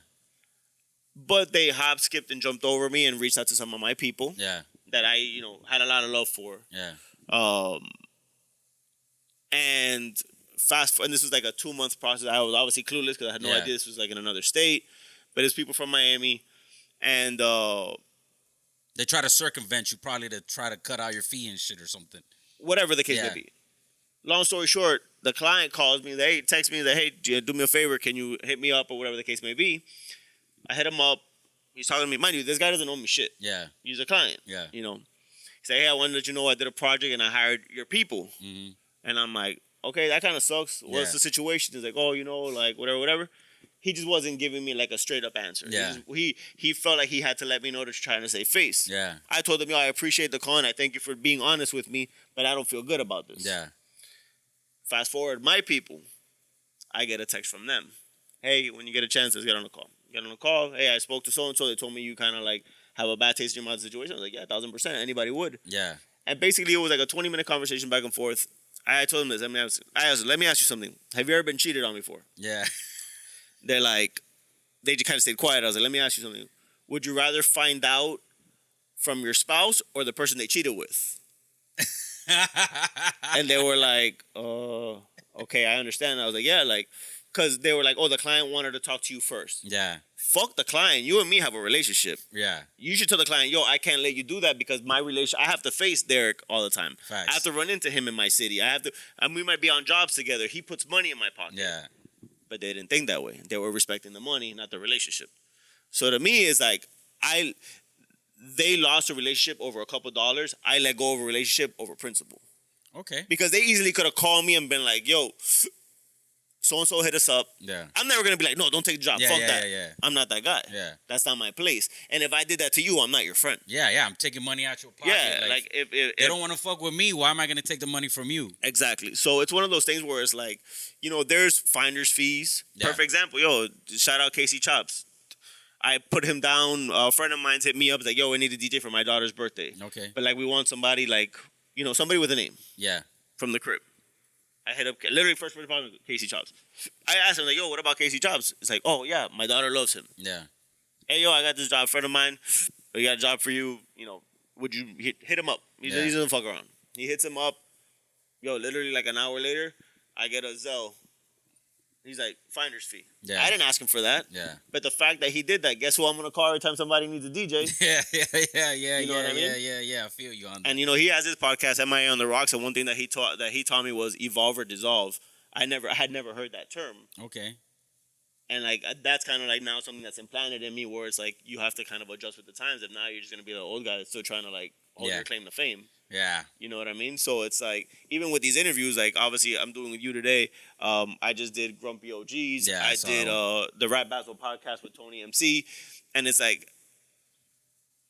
But they hop, skipped, and jumped over me and reached out to some of my people. Yeah. That I, you know, had a lot of love for. Yeah. And and this was like a 2-month process. I was obviously clueless because I had no idea this was like in another state. But it's people from Miami, and they try to circumvent you, probably to try to cut out your fee and shit or something. Whatever the case may be. Long story short, the client calls me. They text me that, hey, do me a favor. Can you hit me up or whatever the case may be? I hit him up. He's talking to me. Mind you, this guy doesn't owe me shit. Yeah. He's a client. Yeah. You know. He said, hey, I wanted to let you know I did a project and I hired your people. Mm-hmm. And I'm like, okay, that kind of sucks. What's the situation? He's like, oh, you know, like whatever. He just wasn't giving me like a straight up answer. Yeah. He felt like he had to let me know to try to save face. Yeah. I told him, yo, I appreciate the call and I thank you for being honest with me, but I don't feel good about this. Yeah. Fast forward, my people, I get a text from them. Hey, when you get a chance, let's get on the call. Get on the call. Hey, I spoke to so-and-so. They told me you kind of like have a bad taste in your mouth situation. I was like, yeah, 1,000%. Anybody would. Yeah. And basically, it was like a 20-minute conversation back and forth. I told them this. I asked, let me ask you something. Have you ever been cheated on before? Yeah. They're like, they just kind of stayed quiet. I was like, let me ask you something. Would you rather find out from your spouse or the person they cheated with? And they were like, okay, I understand. I was like, yeah, like, because they were like, oh, the client wanted to talk to you first. Yeah. Fuck the client. You and me have a relationship. Yeah. You should tell the client, yo, I can't let you do that because my I have to face Derick all the time. Facts. I have to run into him in my city. We might be on jobs together. He puts money in my pocket. Yeah. But they didn't think that way. They were respecting the money, not the relationship. So to me, it's like, they lost a relationship over a couple dollars. I let go of a relationship over principle. Okay. Because they easily could have called me and been like, yo, so-and-so hit us up. Yeah. I'm never going to be like, no, don't take the job. Fuck that. Yeah. I'm not that guy. Yeah. That's not my place. And if I did that to you, I'm not your friend. Yeah. I'm taking money out your pocket. Yeah, like if they don't want to fuck with me, why am I going to take the money from you? Exactly. So it's one of those things where it's like, you know, there's finder's fees. Yeah. Perfect example. Yo, shout out Casey Chops. I put him down. A friend of mine's hit me up. He's like, yo, I need a DJ for my daughter's birthday. Okay. But like, we want somebody like, you know, somebody with a name. Yeah. From the crib. I hit up, literally first person, Casey Chops. I asked him, like, yo, what about Casey Chops? It's like, oh, yeah, my daughter loves him. Yeah. Hey, yo, I got this job, friend of mine. We got a job for you. You know, would you hit him up? He doesn't fuck around. He hits him up. Yo, literally like an hour later, I get a Zelle. He's like, finder's fee. Yeah. I didn't ask him for that. Yeah. But the fact that he did that, guess who I'm going to call every time somebody needs a DJ? Yeah. You know what I mean? Yeah. I feel you on that. And, you know, he has his podcast, MIA on the Rocks, and one thing that he taught me was evolve or dissolve. I had never heard that term. Okay. And, like, that's kind of, like, now something that's implanted in me where it's, like, you have to kind of adjust with the times. If not, you're just going to be the old guy that's still trying to, like, hold your claim to fame. Yeah. You know what I mean? So it's like, even with these interviews, like obviously I'm doing with you today. I just did Grumpy OGs. Yeah, I did the Rap Battle podcast with Tony MC. And it's like,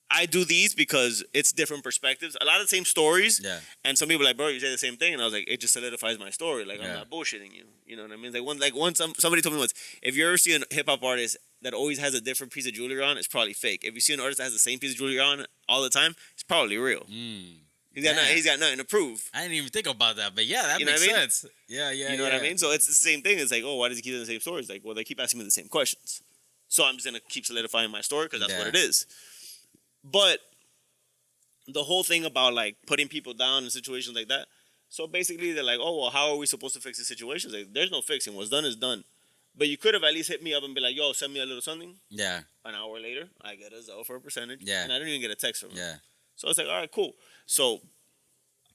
I do these because it's different perspectives. A lot of the same stories. Yeah. And some people are like, bro, you say the same thing. And I was like, it just solidifies my story. Like, I'm not bullshitting you. You know what I mean? Somebody told me once, if you ever see a hip hop artist that always has a different piece of jewelry on, it's probably fake. If you see an artist that has the same piece of jewelry on all the time, it's probably real. He's got nothing to prove. I didn't even think about that, but yeah, that makes sense. Yeah. You know what I mean? So it's the same thing. It's like, oh, why does he keep doing the same stories? Like, well, they keep asking me the same questions. So I'm just going to keep solidifying my story because that's what it is. But the whole thing about, like, putting people down in situations like that, so basically they're like, oh, well, how are we supposed to fix the situation? Like, there's no fixing. What's done is done. But you could have at least hit me up and be like, yo, send me a little something. Yeah. An hour later, I get a Zelle for a percentage. Yeah. And I don't even get a text from him. Yeah. So it's like, all right, cool. So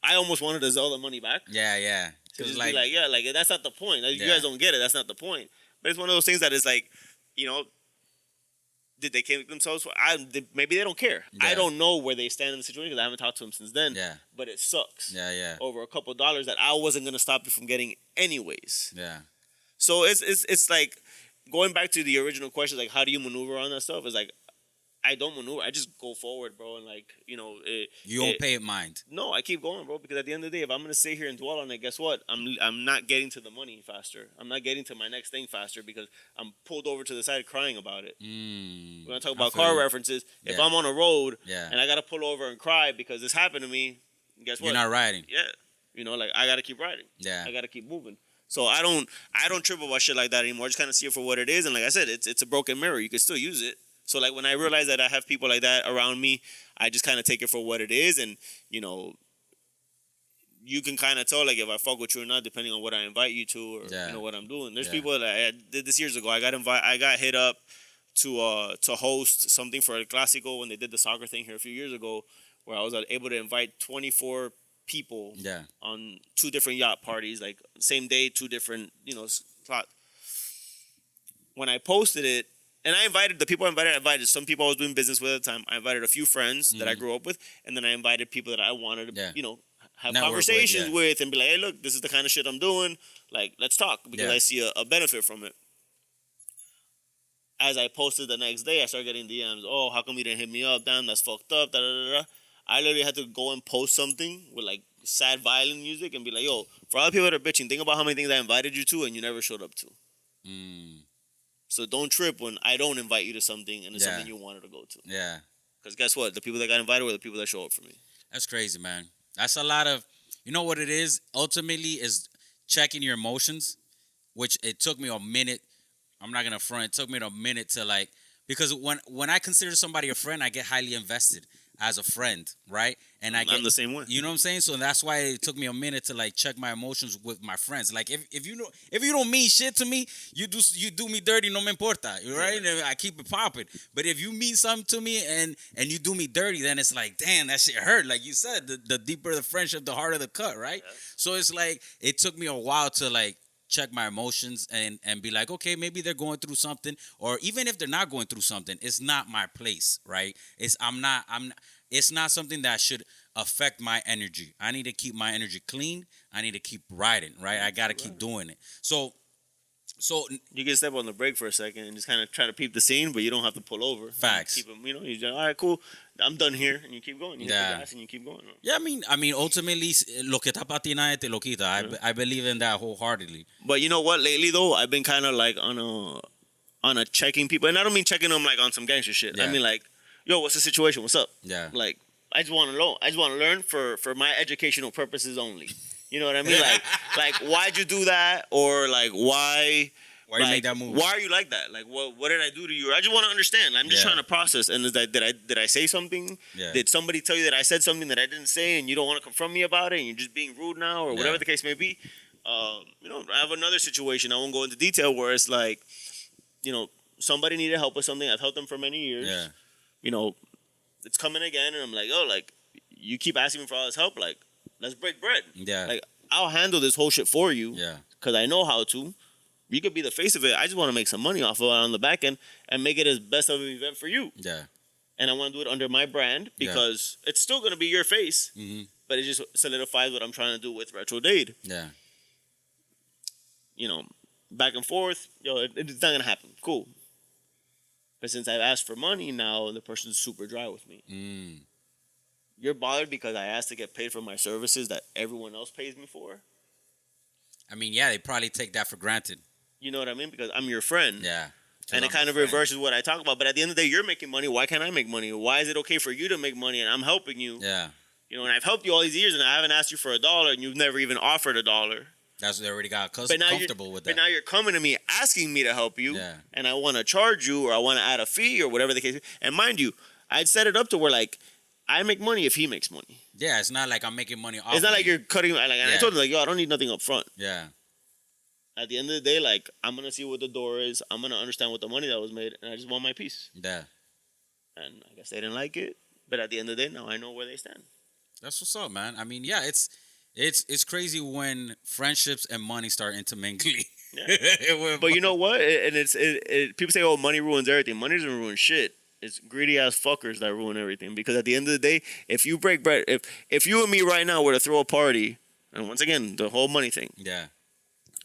I almost wanted to sell the money back. Yeah, yeah. To just like, be like, yeah, like that's not the point. Like, you Yeah. guys don't get it. That's not the point. But it's one of those things that is like, you know, did they kill themselves? Maybe they don't care. Yeah. I don't know where they stand in the situation because I haven't talked to them since then. Yeah. But it sucks. Yeah, yeah. Over a couple of dollars that I wasn't gonna stop you from getting anyways. Yeah. So it's like going back to the original question, like how do you maneuver on that stuff? Is like I don't maneuver. I just go forward, bro, and like you don't pay it mind. No, I keep going, bro, because at the end of the day, if I'm gonna sit here and dwell on it, guess what? I'm not getting to the money faster. I'm not getting to my next thing faster because I'm pulled over to the side crying about it. When I talk about car references, if I'm on a road and I gotta pull over and cry because this happened to me, guess what? You're not riding. Yeah, like I gotta keep riding. Yeah, I gotta keep moving. So I don't trip about shit like that anymore. I just kind of see it for what it is, and like I said, it's a broken mirror. You can still use it. So like when I realize that I have people like that around me, I just kind of take it for what it is, and you can kind of tell like if I fuck with you or not depending on what I invite you to or what I'm doing. There's people that I did this years ago. I got hit up to host something for El Clásico when they did the soccer thing here a few years ago, where I was able to invite 24 people on 2 different yacht parties, like same day, 2 different slots. When I posted it. And I invited the people I invited some people I was doing business with at the time. I invited a few friends that I grew up with, and then I invited people that I wanted to, have network conversations with and be like, hey, look, this is the kind of shit I'm doing. Like, let's talk because I see a benefit from it. As I posted the next day, I started getting DMs. Oh, how come you didn't hit me up? Damn, that's fucked up. Da, da, da, da. I literally had to go and post something with like sad, violent music and be like, yo, for all the people that are bitching, think about how many things I invited you to and you never showed up to. So don't trip when I don't invite you to something and it's something you wanted to go to. Yeah. Because guess what? The people that got invited were the people that show up for me. That's crazy, man. That's a lot of, you know what it is? Ultimately is checking your emotions, which it took me a minute. I'm not going to front. It took me a minute to like, because when I consider somebody a friend, I get highly invested as a friend, right? And I'm the same way. You know what I'm saying? So that's why it took me a minute to like check my emotions with my friends. Like if you don't mean shit to me, you do me dirty, no me importa, right? Yeah. I keep it popping. But if you mean something to me and you do me dirty, then it's like, damn, that shit hurt. Like you said, the deeper the friendship, the harder the cut, right? Yeah. So it's like it took me a while to like check my emotions and be like, okay, maybe they're going through something, or even if they're not going through something, it's not my place, right? It's not something that should affect my energy. I need to keep my energy clean. I need to keep riding, right? I got to keep doing it. So you can step on the brake for a second and just kind of try to peep the scene, but you don't have to pull over. Facts. You keep them, you just, all right, cool. I'm done here, and you keep going. You hit the gas and you keep going. Yeah, I mean, ultimately, lo que está patina te lo quita. I believe in that wholeheartedly. But you know what? Lately, though, I've been kind of like on a checking people, and I don't mean checking them like on some gangster shit. Yeah. I mean like, yo, what's the situation? What's up? Yeah. Like, I just want to know. I just want to learn for my educational purposes only. You know what I mean? like why'd you do that? Or like why you make that move? Why are you like that? Like what did I do to you? I just want to understand. I'm just trying to process. And is that did I say something? Yeah. Did somebody tell you that I said something that I didn't say and you don't want to confront me about it and you're just being rude now or whatever the case may be? I have another situation. I won't go into detail where it's like, somebody needed help with something. I've helped them for many years. Yeah. It's coming again and I'm like, oh, like you keep asking me for all this help, like let's break bread. Yeah. Like, I'll handle this whole shit for you. Yeah. Because I know how to. You could be the face of it. I just want to make some money off of it on the back end and make it as best of an event for you. Yeah. And I want to do it under my brand because it's still going to be your face, but it just solidifies what I'm trying to do with Retro Dade. Yeah. Back and forth, it's not going to happen. Cool. But since I've asked for money now, the person's super dry with me. You're bothered because I asked to get paid for my services that everyone else pays me for? I mean, yeah, they probably take that for granted. You know what I mean? Because I'm your friend. Yeah. And it kind of reverses what I talk about. But at the end of the day, you're making money. Why can't I make money? Why is it okay for you to make money and I'm helping you? Yeah. And I've helped you all these years and I haven't asked you for $1 and you've never even offered $1. That's what they already got comfortable with that. But now you're coming to me asking me to help you. Yeah. And I want to charge you or I want to add a fee or whatever the case is. And mind you, I'd set it up to where like, I make money if he makes money. Yeah, it's not like I'm making money off. It's not like you're cutting. And I told him like, yo, I don't need nothing up front. Yeah. At the end of the day, like I'm gonna see what the door is. I'm gonna understand what the money that was made, and I just want my piece. Yeah. And I guess they didn't like it, but at the end of the day, now I know where they stand. That's what's up, man. I mean, yeah, it's crazy when friendships and money start intermingling. Yeah. But you know what? People say, "Oh, money ruins everything." Money doesn't ruin shit. It's greedy ass fuckers that ruin everything. Because at the end of the day, if you break bread, if you and me right now were to throw a party, and once again the whole money thing, Yeah.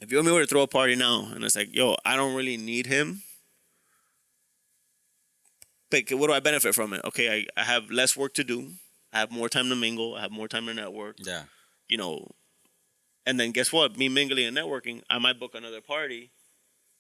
if you and me were to throw a party now, and it's like, yo, I don't really need him. Like, what do I benefit from it? Okay, I have less work to do. I have more time to mingle. I have more time to network. Yeah. You know, and then guess what? Me mingling and networking, I might book another party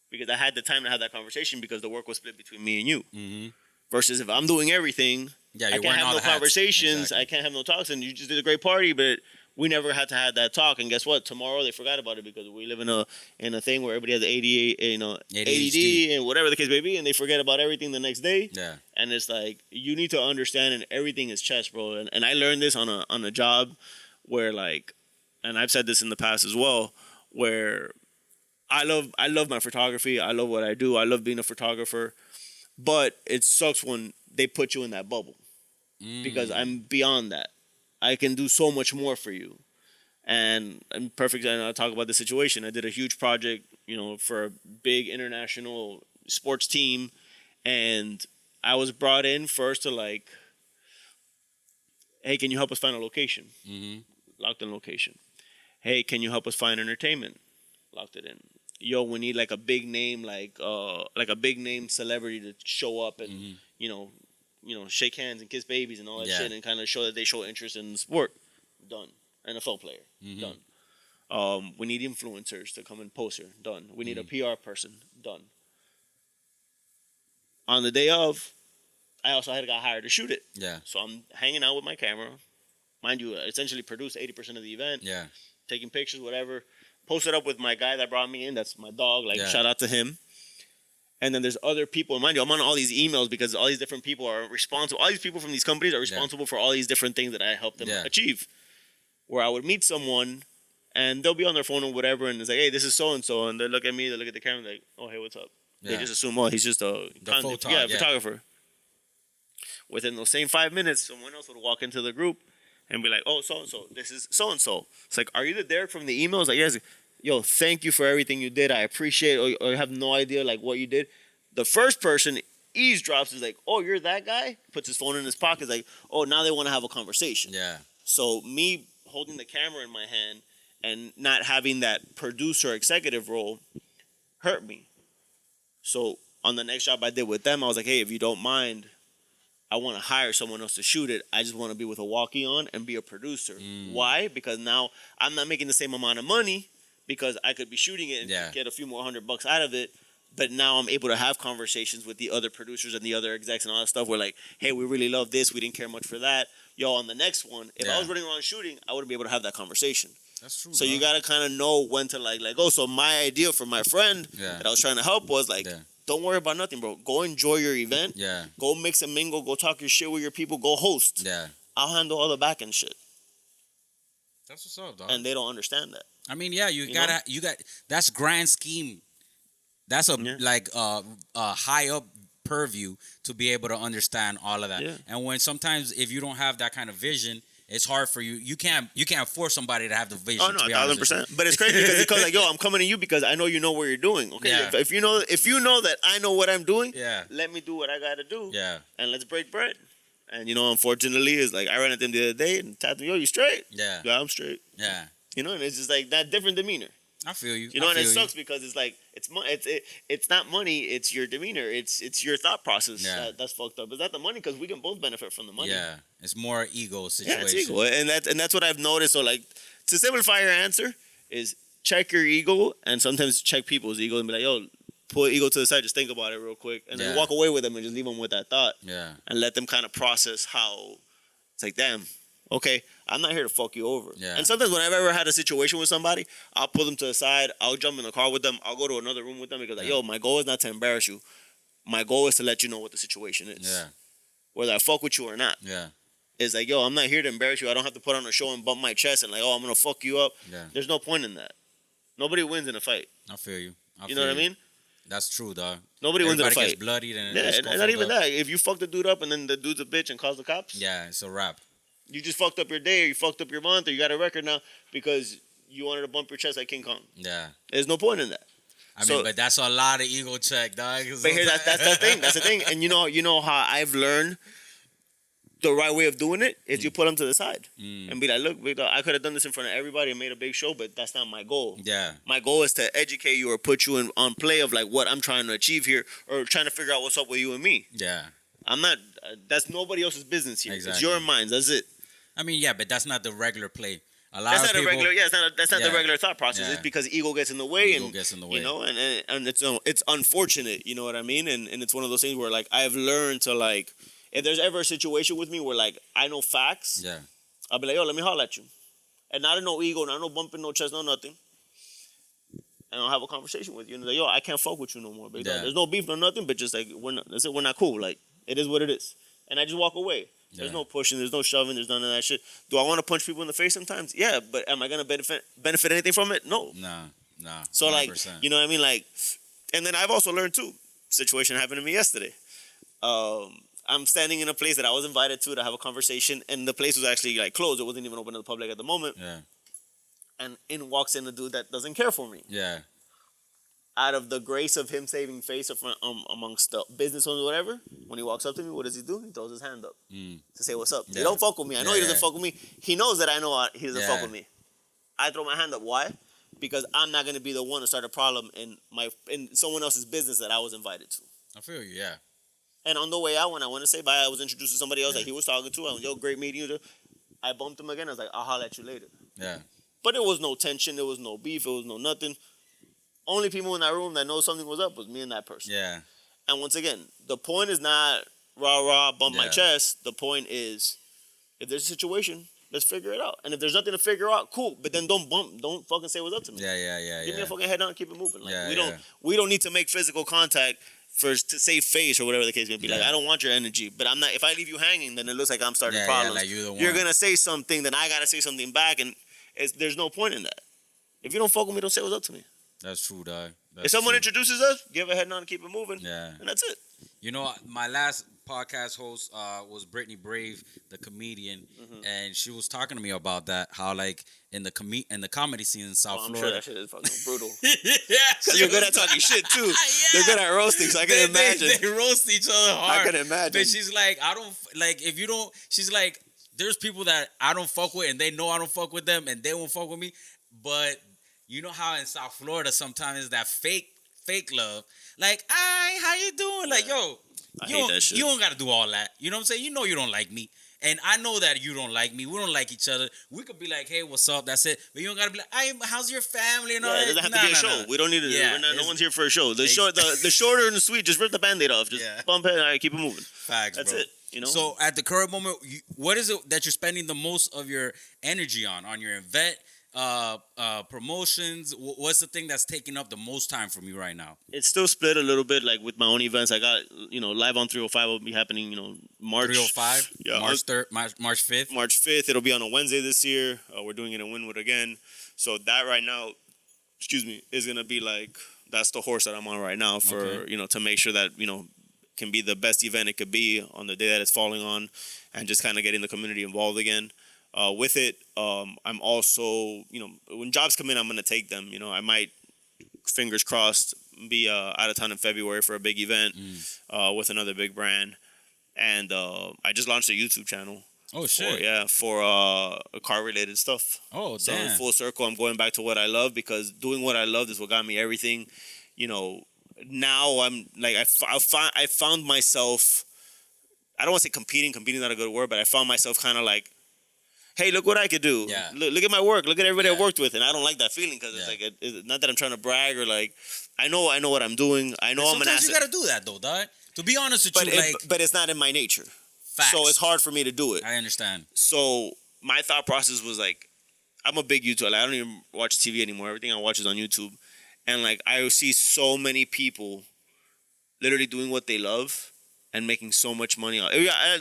because I had the time to have that conversation because the work was split between me and you. Mm-hmm. Versus if I'm doing everything, Yeah, I you're can't wearing have all no the hats. conversations. Exactly. I can't have no talks. And you just did a great party, but we never had to have that talk. And guess what? Tomorrow they forgot about it because we live in a thing where everybody has ADHD. ADD and whatever the case may be, and they forget about everything the next day. Yeah. And it's like you need to understand, and everything is chess, bro. And I learned this on a job where, like, and I've said this in the past as well, where I love my photography. I love what I do. I love being a photographer. But it sucks when they put you in that bubble because I'm beyond that. I can do so much more for you. And I'm perfect. And I'll talk about the situation. I did a huge project, for a big international sports team. And I was brought in first to, like, hey, can you help us find a location? Mm-hmm. Locked in location. Hey, can you help us find entertainment? Locked it in. Yo, we need like a big name, like a big name celebrity to show up and shake hands and kiss babies and all that shit and kind of show that they show interest in the sport. Done. NFL player. Done. We need influencers to come and post here. Done. We need a PR person. Done. On the day of, I also had got hired to shoot it. Yeah. So I'm hanging out with my camera. Mind you, I essentially produced 80% of the event. Yeah. Taking pictures, whatever. Posted up with my guy that brought me in. That's my dog. Like, shout out to him. And then there's other people. Mind you, I'm on all these emails because all these different people are responsible. All these people from these companies are responsible for all these different things that I helped them achieve. Where I would meet someone, and they'll be on their phone or whatever, and it's like, hey, this is so-and-so. And they look at me, they look at the camera, like, oh, hey, what's up? Yeah. They just assume, oh, he's just a photographer. Within those same 5 minutes, someone else would walk into the group and be like, oh, so-and-so, this is so-and-so. It's like, are you the Derick from the emails? Like, yes. Yo, thank you for everything you did. I appreciate it. Or you have no idea, like, what you did. The first person eavesdrops is like, oh, you're that guy? Puts his phone in his pocket. Like, oh, now they want to have a conversation. Yeah. So me holding the camera in my hand and not having that producer executive role hurt me. So on the next job I did with them, I was like, hey, if you don't mind, I want to hire someone else to shoot it. I just want to be with a walkie-on and be a producer. Why? Because now I'm not making the same amount of money because I could be shooting it and get a few more $100 out of it. But now I'm able to have conversations with the other producers and the other execs and all that stuff. We're like, hey, we really love this. We didn't care much for that. Yo, on the next one, if I was running around shooting, I wouldn't be able to have that conversation. That's true. So you got to kind of know when to like, oh, so my idea for my friend that I was trying to help was like, don't worry about nothing, bro. Go enjoy your event. Yeah. Go mix and mingle. Go talk your shit with your people. Go host. Yeah. I'll handle all the back end shit. That's what's up, dog. And they don't understand that. I mean, yeah, you got that's grand scheme. That's a high up purview to be able to understand all of that. Yeah. And when sometimes if you don't have that kind of vision, it's hard for you. You can't force somebody to have the vision. Oh no, 1,000%. But it's crazy because like, yo, I'm coming to you because I know you know what you're doing. Okay, if you know that I know what I'm doing, let me do what I gotta do. Yeah, and let's break bread. And unfortunately, it's like I ran at them the other day and tapped me, yo, you straight? Yeah, I'm straight. Yeah, and it's just like that different demeanor. I feel you. And it sucks because it's like it's not money. It's your demeanor. It's your thought process. Yeah. That's fucked up. It's not the money because we can both benefit from the money. Yeah, it's more ego situation. Yeah, it's ego, and that's what I've noticed. So like to simplify your answer is check your ego and sometimes check people's ego and be like, yo, put ego to the side. Just think about it real quick and then walk away with them and just leave them with that thought. Yeah, and let them kind of process how it's like, damn. Okay, I'm not here to fuck you over. Yeah. And sometimes when I've ever had a situation with somebody, I'll pull them to the side. I'll jump in the car with them. I'll go to another room with them because, like, yo, my goal is not to embarrass you. My goal is to let you know what the situation is. Yeah. Whether I fuck with you or not. Yeah. It's like, yo, I'm not here to embarrass you. I don't have to put on a show and bump my chest and like, oh, I'm going to fuck you up. Yeah. There's no point in that. Nobody wins in a fight. I feel you. You know what I mean? That's true, dog. Nobody wins in a fight. Gets bloodied and and not even that. If you fuck the dude up and then the dude's a bitch and calls the cops. Yeah, it's a wrap. You just fucked up your day, or you fucked up your month, or you got a record now because you wanted to bump your chest like King Kong. Yeah. There's no point in that. I mean, but that's a lot of ego check, dog. But here, that's the thing. That's the thing. And you know how I've learned the right way of doing it is you put them to the side and be like, look, big dog, I could have done this in front of everybody and made a big show, but that's not my goal. Yeah. My goal is to educate you or put you on play of like what I'm trying to achieve here or trying to figure out what's up with you and me. Yeah. I'm not. That's nobody else's business here. Exactly. It's your minds. That's it. I mean, yeah, but that's not the regular play. A lot That's of not people, a regular. Yeah, that's not the regular thought process. Yeah. It's because ego gets in the way. Ego gets in the way. You know, and it's unfortunate. You know what I mean? And it's one of those things where like I've learned to like, if there's ever a situation with me where like I know facts, Yeah. I'll be like, yo, let me holler at you, and not in no ego, not no bumping, no chest, no nothing. And I'll have a conversation with you and like, yo, I can't fuck with you no more, big dog. There's no beef, no nothing, but just like that's it. We're not cool. Like it is what it is, and I just walk away. There's no pushing, there's no shoving, there's none of that shit. Do I want to punch people in the face sometimes? Yeah, but am I gonna benefit anything from it? No. Nah. So 100%. like, you know what I mean? Like, and then I've also learned too. Situation happened to me yesterday. I'm standing in a place that I was invited to have a conversation, and the place was actually like closed. It wasn't even open to the public at the moment. Yeah. And in walks in a dude that doesn't care for me. Yeah. Out of the grace of him saving face amongst the business owners or whatever, when he walks up to me, what does he do? He throws his hand up to say what's up. Yeah. They don't fuck with me. I know he doesn't fuck with me. He knows that I know he doesn't fuck Yeah. with me. I throw my hand up. Why? Because I'm not going to be the one to start a problem in someone else's business that I was invited to. I feel you, yeah. And on the way out, when I went to say bye, I was introduced to somebody else that he was talking to. I was, yo, great meeting you. I bumped him again. I was like, I'll holler at you later. Yeah. But there was no tension. There was no beef. There was no nothing. Only people in that room that know something was up was me and that person. Yeah. And once again, the point is not rah, bump my chest. The point is, if there's a situation, let's figure it out. And if there's nothing to figure out, cool. But then don't fucking say what's up to me. Yeah. Give me a fucking head down and keep it moving. Like Yeah, we don't need to make physical contact to save face or whatever the case may be. Like I don't want your energy, but I'm not. If I leave you hanging, then it looks like I'm starting problems. like you're the one. You're gonna say something, then I gotta say something back, and there's no point in that. If you don't fuck with me, don't say what's up to me. That's true, dog. If someone introduces us, give a head nod and keep it moving. Yeah. And that's it. You know, my last podcast host was Brittany Brave, the comedian, and she was talking to me about that. How like in the comedy scene in South I'm Florida, sure that shit is fucking brutal. yeah, Because you're good at talking shit too. Yeah. They're good at roasting, so I can imagine. They roast each other hard. I can imagine. But she's like, I don't like if you don't. She's like, there's people that I don't fuck with, and they know I don't fuck with them, and they won't fuck with me. But you know how in South Florida sometimes is that fake love. Like, hi, how you doing? Like, yo, you don't gotta do all that. You know what I'm saying? You know you don't like me. And I know that you don't like me. We don't like each other. We could be like, hey, what's up? That's it. But you don't gotta be like, hey, how's your family? And all that. It doesn't have to be a show. We don't need to. No one's here for a show. The shorter and the sweet, just rip the Band-Aid off. Just bump it. All right, keep it moving. Facts, That's bro. it. You know. So at the current moment, what is it that you're spending the most of your energy on? On your event? Promotions? What's the thing that's taking up the most time from you right now? It's still split a little bit. Like with my own events, I got live on 305 will be happening. March 305. Yeah, March 3rd, March 5th. March 5th. It'll be on a Wednesday this year. We're doing it in Wynwood again. So that right now, is gonna be like that's the horse that I'm on right now for to make sure that can be the best event it could be on the day that it's falling on, and just kind of getting the community involved again. With it, I'm also, when jobs come in, I'm going to take them. I might, fingers crossed, be out of town in February for a big event with another big brand. And I just launched a YouTube channel. Oh, shit. For car-related stuff. Oh, so damn. in full circle, I'm going back to what I love, because doing what I love is what got me everything. Now I'm like, I found myself, I don't want to say competing is not a good word, but I found myself kind of like, hey, look what I could do. Yeah. Look at my work. Look at everybody I worked with. And I don't like that feeling, because it's like, it's not that I'm trying to brag or like, I know what I'm doing. I know I'm an asset. Sometimes you got to do that though, dog. To be honest with you, but it's not in my nature. Facts. So it's hard for me to do it. I understand. So my thought process was like, I'm a big YouTuber. Like, I don't even watch TV anymore. Everything I watch is on YouTube. And like, I see so many people literally doing what they love and making so much money.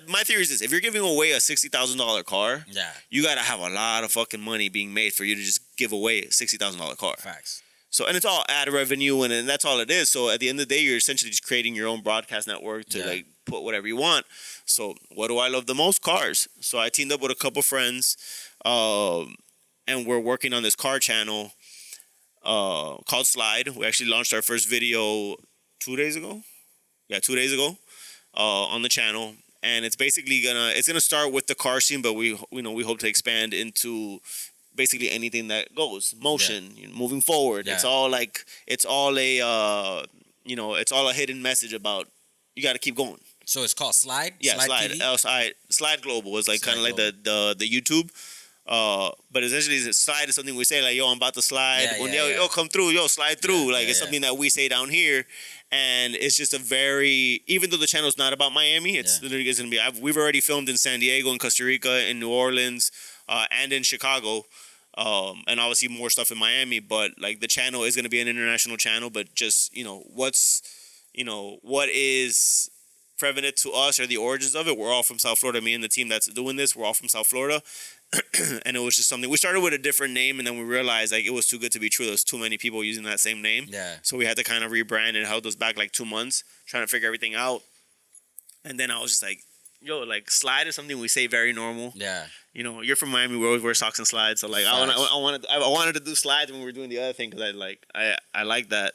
My theory is this: if you're giving away a $60,000 car, you gotta have a lot of fucking money being made for you to just give away a $60,000 car. Facts. So, and it's all ad revenue, and that's all it is. So at the end of the day, you're essentially just creating your own broadcast network to like put whatever you want. So what do I love the most? Cars. So I teamed up with a couple friends, and we're working on this car channel called Slide. We actually launched our first video 2 days ago. Yeah, 2 days ago on the channel. And it's basically gonna start with the car scene, but we hope to expand into basically anything that goes motion, moving forward. It's all a it's all a hidden message about you got to keep going. So it's called Slide. Yeah, Slide. TV? Slide Global is like kind of like the YouTube. But essentially, slide is something we say like, "Yo, I'm about to slide." Yo, come through. Yo, slide through. It's something that we say down here, and it's just a very. Even though the channel's not about Miami, it's literally going to be. We've already filmed in San Diego, in Costa Rica, in New Orleans, and in Chicago, and obviously more stuff in Miami. But like the channel is going to be an international channel. But just what is prevalent to us or the origins of it. We're all from South Florida. Me and the team that's doing this, we're all from South Florida. And it was just something we started with a different name, and then we realized like it was too good to be true. There was too many people using that same name. So we had to kind of rebrand, and it held us back like 2 months trying to figure everything out. And then I was just like, yo, like Slide is something we say very normal. You're from Miami, we always wear socks and slides. So like I wanted to do slides when we were doing the other thing because I like that.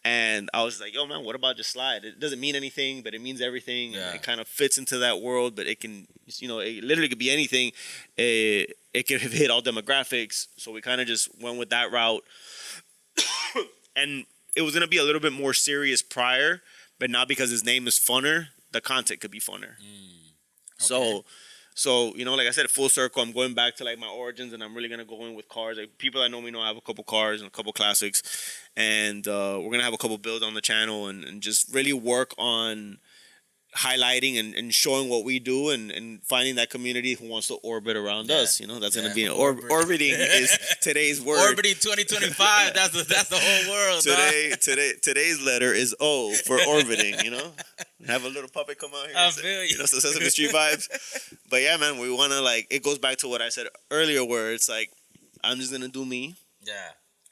And I was just like, yo, man, what about just Slide? It doesn't mean anything, but it means everything. And it kind of fits into that world, but it can, it literally could be anything. It could hit all demographics. So we kind of just went with that route. And it was going to be a little bit more serious prior, but now because his name is funner, the content could be funner. Okay. So, like I said, full circle, I'm going back to like my origins, and I'm really going to go in with cars. Like people that know me know I have a couple cars and a couple classics, and we're going to have a couple builds on the channel and just really work on highlighting and showing what we do and finding that community who wants to orbit around us. That's going to be orbiting is today's word. Orbiting 2025. That's the whole world. Today's letter is O for orbiting. Have a little puppet come out here. I feel you. So Sesame Street vibes. But yeah, man, we want to like. It goes back to what I said earlier, where it's like I'm just gonna do me.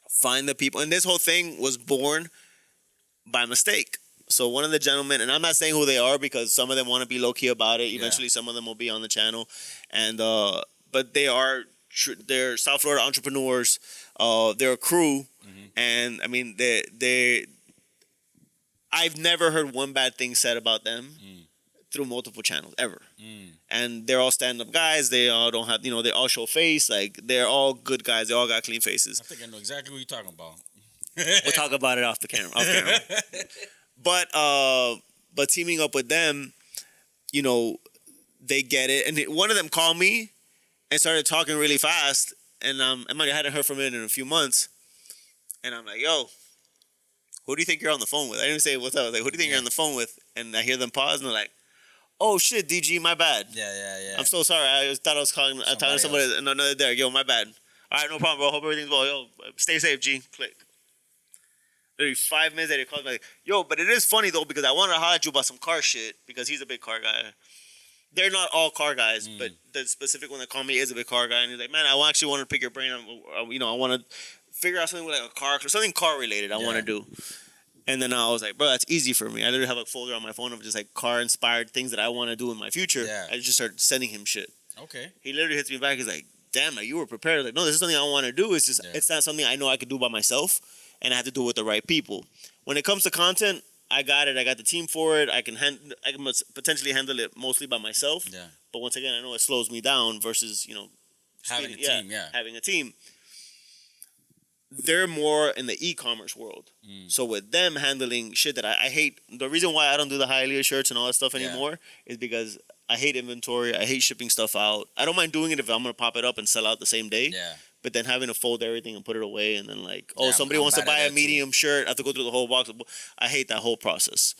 Find the people, and this whole thing was born by mistake. So one of the gentlemen, and I'm not saying who they are because some of them want to be low key about it. Eventually, some of them will be on the channel, and but they're South Florida entrepreneurs. They're a crew, and I mean I've never heard one bad thing said about them through multiple channels ever, and they're all stand-up guys. They all don't have they all show face. Like they're all good guys. They all got clean faces. I think I know exactly what you're talking about. We'll talk about it off camera. But teaming up with them, they get it. And one of them called me and started talking really fast. And I hadn't heard from him in a few months. And I'm like, yo, who do you think you're on the phone with? I didn't even say what's up. I was like, who do you think you're on the phone with? And I hear them pause and they're like, oh shit, DG, my bad. Yeah. I'm so sorry. I thought I was talking to somebody, another Derick. Yo, my bad. All right, no problem, bro. Hope everything's well. Yo, stay safe, G. Click. Literally 5 minutes later, he calls me like, yo, but it is funny, though, because I wanted to holler at you about some car shit, because he's a big car guy. They're not all car guys, but the specific one that called me is a big car guy, and he's like, man, I actually want to pick your brain. I want to figure out something with like a car, something car-related I want to do. And then I was like, bro, that's easy for me. I literally have a folder on my phone of just like car-inspired things that I want to do in my future. I just started sending him shit. Okay. He literally hits me back. He's like, damn, like, you were prepared. Like, no, this is something I want to do. It's just, it's not something I know I could do by myself. And I have to do it with the right people. When it comes to content, I got it. I got the team for it. I can potentially handle it mostly by myself. But once again, I know it slows me down versus having a team. Having a team. They're more in the e-commerce world. So with them handling shit that I hate, the reason why I don't do the Hialeah shirts and all that stuff anymore is because I hate inventory. I hate shipping stuff out. I don't mind doing it if I'm gonna pop it up and sell out the same day. But then having to fold everything and put it away, and then like, somebody wants to buy a medium shirt, I have to go through the whole box. I hate that whole process.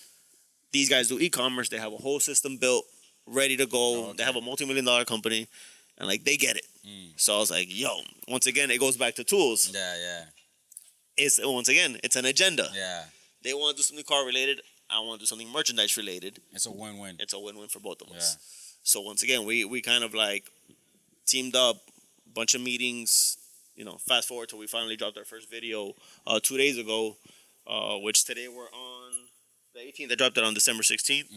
These guys do e-commerce. They have a whole system built, ready to go. They have a multi-million-dollar company, and like they get it. So I was like, yo, once again, it goes back to tools. It's an agenda. They want to do something car related. I want to do something merchandise related. It's a win-win. It's a win-win for both of us. So once again, we kind of like teamed up. Bunch of meetings, fast forward till we finally dropped our first video 2 days ago, which today we're on the 18th. I dropped it on December 16th.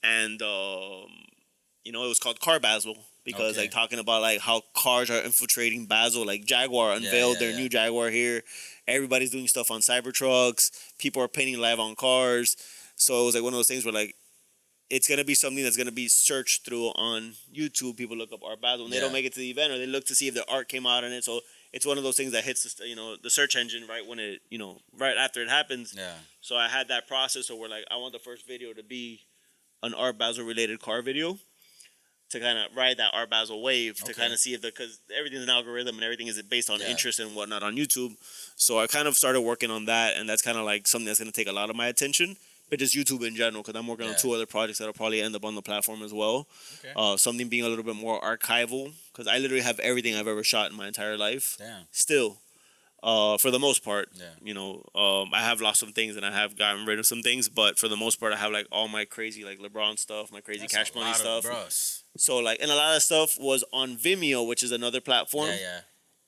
and it was called Car Basel because Okay. like talking about like how cars are infiltrating Basel. Like Jaguar unveiled their new Jaguar here. Everybody's doing stuff on Cybertrucks. People are painting live on cars. So it was like one of those things where like it's gonna be something that's gonna be searched through on YouTube. People look up Art Basel and they don't make it to the event, or they look to see if the art came out in it. So it's one of those things that hits the search engine right when it right after it happens. Yeah. So I had that process where like I want the first video to be an Art Basel related car video to kind of ride that Art Basel wave to kind of see if because everything's an algorithm and everything is based on interest and whatnot on YouTube. So I kind of started working on that, and that's kind of like something that's going to take a lot of my attention. But just YouTube in general, because I'm working on 2 other projects that'll probably end up on the platform as well. Okay. Something being a little bit more archival, because I literally have everything I've ever shot in my entire life. Damn. Still, for the most part. Yeah. I have lost some things and I have gotten rid of some things, but for the most part, I have like all my crazy like LeBron stuff, my crazy Cash Money stuff. So like, and a lot of stuff was on Vimeo, which is another platform. Yeah.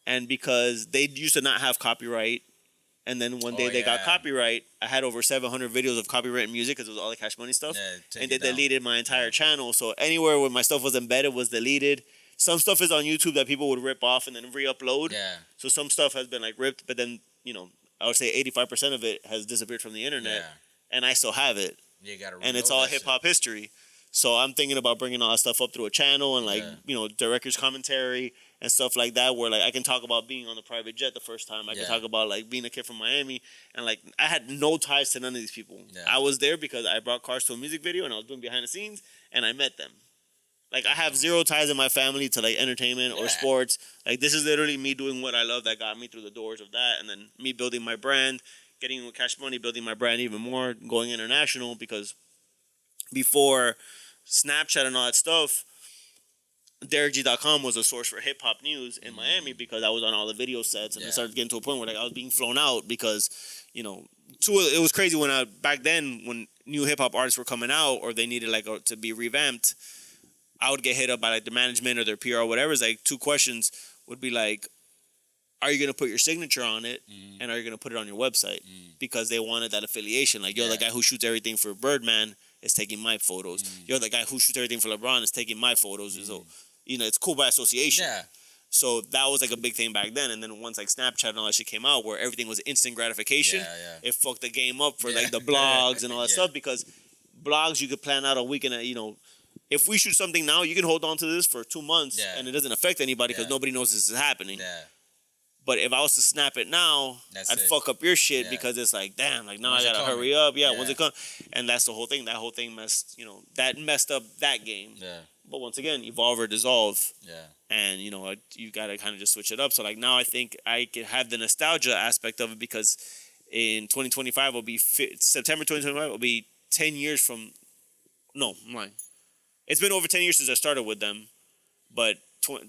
And because they used to not have copyright. And then one day they got copyright. I had over 700 videos of copyrighted music because it was all the Cash Money stuff. And they deleted my entire channel. So anywhere where my stuff was embedded was deleted. Some stuff is on YouTube that people would rip off and then re-upload. Yeah. So some stuff has been like ripped, but then, I would say 85% of it has disappeared from the internet. Yeah. And I still have it. You gotta and it's all hip hop history. So I'm thinking about bringing all that stuff up through a channel and like, Derick's commentary and stuff like that, where like I can talk about being on the private jet the first time. I can talk about like being a kid from Miami, and like I had no ties to none of these people. Yeah. I was there because I brought cars to a music video and I was doing behind the scenes and I met them. Like I have zero ties in my family to like entertainment or sports. Like this is literally me doing what I love that got me through the doors of that, and then me building my brand, getting with Cash Money, building my brand even more, going international, because before Snapchat and all that stuff, DerickG.com was a source for hip hop news in Miami because I was on all the video sets, and it started getting to a point where like I was being flown out because, it was crazy when back then when new hip hop artists were coming out or they needed like to be revamped, I would get hit up by like the management or their PR or whatever. It's like 2 questions would be like, are you gonna put your signature on it, and are you gonna put it on your website? Because they wanted that affiliation. Like, the guy who shoots everything for Birdman is taking my photos. The guy who shoots everything for LeBron is taking my photos. So, it's cool by association. Yeah. So that was like a big thing back then. And then once like Snapchat and all that shit came out, where everything was instant gratification, it fucked the game up for like the blogs and all that stuff. Because blogs, you could plan out a week and if we shoot something now, you can hold on to this for 2 months and it doesn't affect anybody because nobody knows this is happening. Yeah. But if I was to snap it now, I'd fuck up your shit because it's like, damn, like now I gotta hurry up. Once it comes. And that's the whole thing. That whole thing that messed up that game. Yeah. But once again, evolve or dissolve. Yeah. And, you gotta kind of just switch it up. So like now I think I can have the nostalgia aspect of it because in 2025 will be, September 2025 will be 10 years from, no, I'm lying. It's been over 10 years since I started with them, but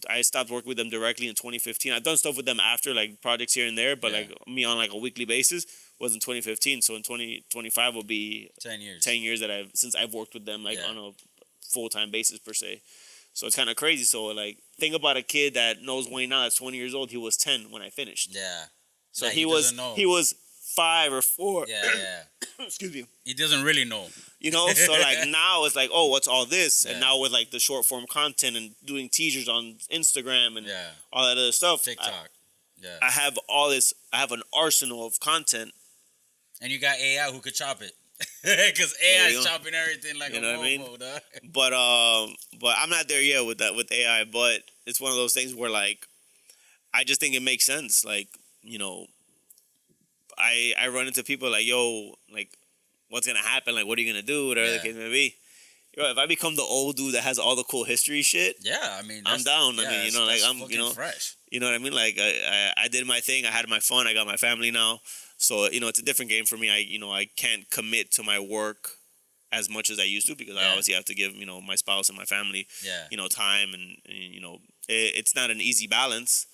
I stopped working with them directly in 2015. I've done stuff with them after, like projects here and there, but like me on like a weekly basis was in 2015. So in 2025 will be 10 years. 10 years that since I've worked with them like on a full-time basis per se. So it's kind of crazy. So like think about a kid that knows Wayne now that's 20 years old. He was 10 when I finished. Yeah. So he was 5 or 4. Yeah. Excuse me. He doesn't really know. So like now it's like, oh, what's all this? And now with like the short form content and doing teasers on Instagram and all that other stuff. TikTok. I have all this. I have an arsenal of content. And you got AI who could chop it. Because AI is chopping everything like you know a what I mean? But I'm not there yet with AI. But it's one of those things where like, I just think it makes sense. Like, I run into people like, yo, like, what's gonna happen? Like, what are you gonna do? Whatever the case may be. Yo, if I become the old dude that has all the cool history shit, I mean, I'm down. Yeah, I mean, like I'm, fresh. You know what I mean? Like I did my thing. I had my fun. I got my family now. So it's a different game for me. I can't commit to my work as much as I used to because I obviously have to give my spouse and my family time and it's not an easy balance.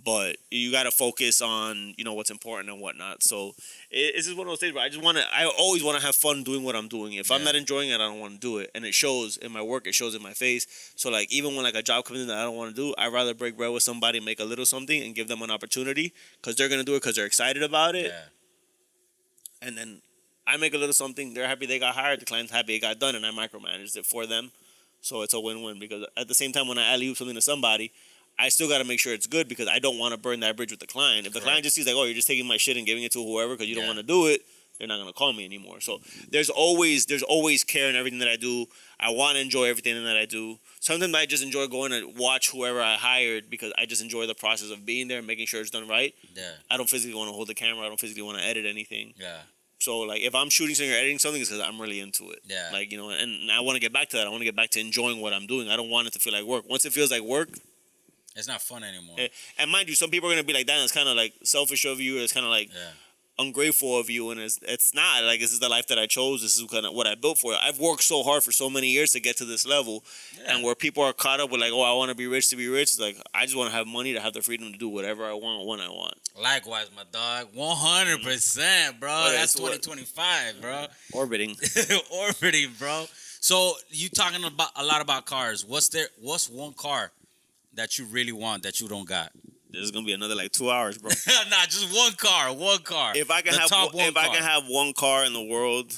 But you got to focus on, what's important and whatnot. So this is one of those things where I always want to have fun doing what I'm doing. If I'm not enjoying it, I don't want to do it. And it shows in my work. It shows in my face. So, like, even when, like, a job comes in that I don't want to do, I'd rather break bread with somebody, make a little something, and give them an opportunity because they're going to do it because they're excited about it. Yeah. And then I make a little something. They're happy they got hired. The client's happy it got done, and I micromanaged it for them. So it's a win-win because at the same time, when I alley-oop something to somebody, I still got to make sure it's good because I don't want to burn that bridge with the client. If the client just sees like, oh, you're just taking my shit and giving it to whoever because you don't want to do it, they're not gonna call me anymore. So there's always care in everything that I do. I want to enjoy everything that I do. Sometimes I just enjoy going to watch whoever I hired because I just enjoy the process of being there and making sure it's done right. Yeah. I don't physically want to hold the camera. I don't physically want to edit anything. Yeah. So like if I'm shooting something or editing something, it's because I'm really into it. Yeah. Like and I want to get back to that. I want to get back to enjoying what I'm doing. I don't want it to feel like work. Once it feels like work, it's not fun anymore. And mind you, some people are gonna be like, "That it's kind of like selfish of you. It's kind of like." Yeah. Ungrateful of you, and it's not like this is the life that I chose. This is kind of what I built for. I've worked so hard for so many years to get to this level, and where people are caught up with like, oh, I want to be rich to be rich. It's like I just want to have money to have the freedom to do whatever I want when I want. Likewise, my dog, 100%, bro. That's 2025, bro. Orbiting, bro. So you talking about a lot about cars. What's one car that you really want that you don't got? This is gonna be another like 2 hours, bro. Nah, just one car. If I can have one car in the world,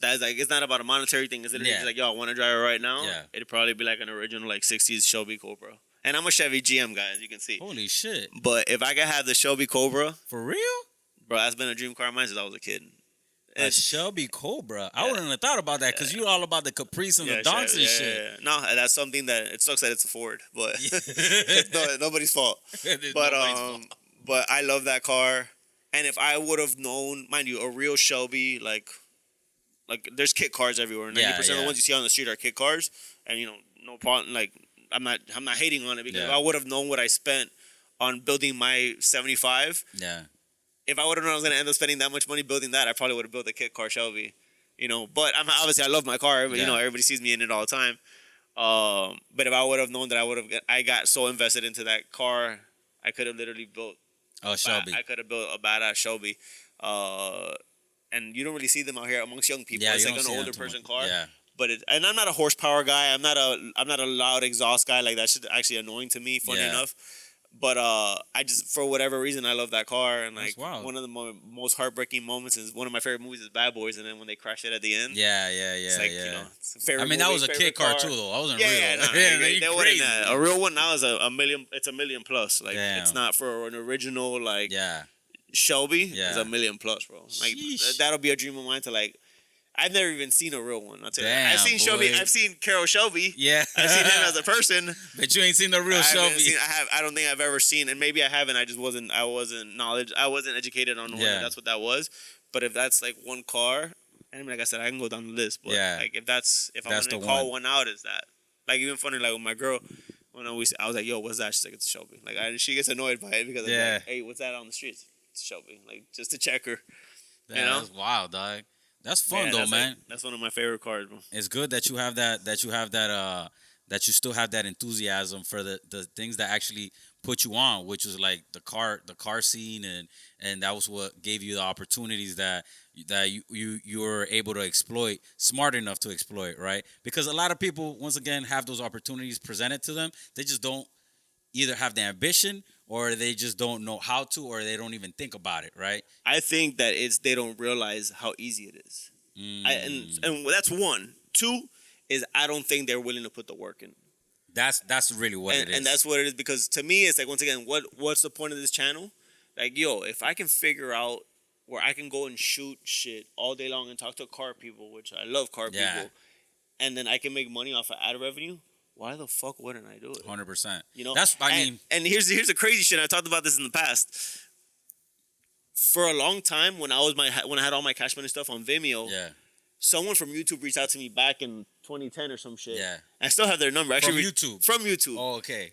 that's like it's not about a monetary thing. It's just like, yo, I want to drive it right now. Yeah. It'd probably be like an original like 60s Shelby Cobra. And I'm a Chevy GM guy, as you can see. Holy shit! But if I could have the Shelby Cobra, for real, bro, that's been a dream car of mine since I was a kid. A Shelby Cobra. I wouldn't have thought about that because you're all about the Caprice and the donks and shit. Yeah. No, that's something that it sucks that it's a Ford, but it's nobody's fault. But but I love that car. And if I would have known, mind you, a real Shelby, like there's kit cars everywhere. 90% of the ones you see on the street are kit cars, and no problem. Like I'm not hating on it because if I would have known what I spent on building my 75. Yeah. If I would have known I was going to end up spending that much money building that, I probably would have built a kit car Shelby, But obviously I love my car, but everybody sees me in it all the time. But if I would have known that I got so invested into that car, I could have literally built. Shelby. I could have built a badass Shelby. And you don't really see them out here amongst young people. Yeah, it's like an older person car. Yeah. And I'm not a horsepower guy. I'm not a loud exhaust guy. Like that shit actually annoying to me. Funny enough. But I just, for whatever reason, I love that car. And like one of the most heartbreaking moments is one of my favorite movies is Bad Boys. And then when they crash it at the end. It's like, it's a favorite movie, that was a kid car too, though. I wasn't real. That wasn't a real one. Now is a million. It's $1 million plus. Like it's not for an original like Shelby. It's $1 million plus, bro. Like that'll be a dream of mine to like. I've never even seen a real one. I'll tell you. I've seen Shelby. I've seen Carol Shelby. Yeah, I've seen him as a person. But you ain't seen the real Shelby. I don't think I've ever seen, and maybe I haven't. I wasn't educated on that's what that was. But if that's like one car, and like I said, I can go down the list. But like if I'm gonna call one out, is that like even funny? Like with my girl, when I was like, "Yo, what's that?" She's like, "It's a Shelby." Like she gets annoyed by it because I'm like, "Hey, what's that on the streets?" It's a Shelby. Like just to check her. That's wild, dog. That's fun though, man. That's one of my favorite cars, bro. It's good that you have that that you still have that enthusiasm for the things that actually put you on, which is like the car scene and that was what gave you the opportunities that you were able to exploit, smart enough to exploit, right? Because a lot of people once again have those opportunities presented to them. They just don't either have the ambition or they just don't know how to, or they don't even think about it, right? I think that they don't realize how easy it is. And that's one. Two is I don't think they're willing to put the work in. That's really what it is. And that's what it is, because to me, it's like, once again, what's the point of this channel? Like, yo, if I can figure out where I can go and shoot shit all day long and talk to car people, which I love car people, and then I can make money off of ad revenue, why the fuck wouldn't I do it? 100%. And here's the crazy shit. I talked about this in the past. For a long time, when I had all my Cash Money stuff on Vimeo, someone from YouTube reached out to me back in 2010 or some shit. Yeah, I still have their number. Actually, from YouTube. Oh, okay.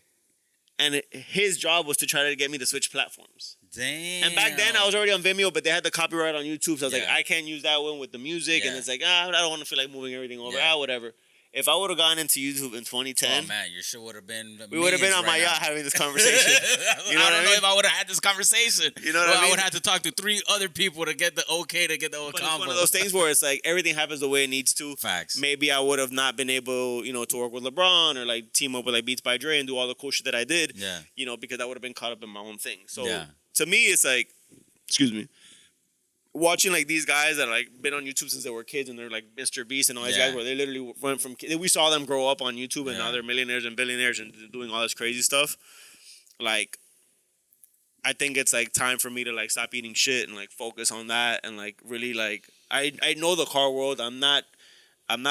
And his job was to try to get me to switch platforms. Damn. And back then, I was already on Vimeo, but they had the copyright on YouTube, so I was like, I can't use that one with the music, and it's like, I don't want to feel like moving everything over. Whatever. If I would have gone into YouTube in 2010, oh man, your shit would have been. We would have been on my yacht having this conversation. You know I don't know if I would have had this conversation. You know what I mean? I would have to talk to 3 other people to get the okay to get the combo. But it's one of those things where it's like everything happens the way it needs to. Facts. Maybe I would have not been able, to work with LeBron or like team up with like Beats by Dre and do all the cool shit that I did. Yeah. Because I would have been caught up in my own thing. So to me, it's like, excuse me. watching like these guys that like been on YouTube since they were kids, and they're like Mr. Beast and all these guys, where they literally went from we saw them grow up on YouTube, and now they're millionaires and billionaires and doing all this crazy stuff. Like, I think it's like time for me to like stop eating shit and like focus on that, and like really like I know the car world. I'm not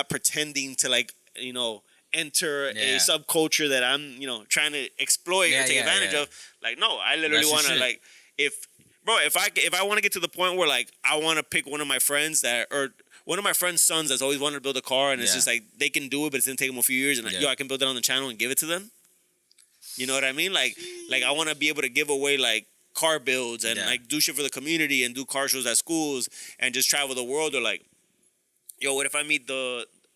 pretending to like, you know, enter a subculture that I'm, you know, trying to exploit or take advantage of. Like, no, I literally want to like, if I want to get to the point where like I want to pick one of my friends or one of my friend's sons that's always wanted to build a car, and it's just like they can do it, but it's gonna take them a few years, and I can build it on the channel and give it to them. You know what I mean? Like I want to be able to give away like car builds and like do shit for the community and do car shows at schools and just travel the world. Or like, yo, what if I meet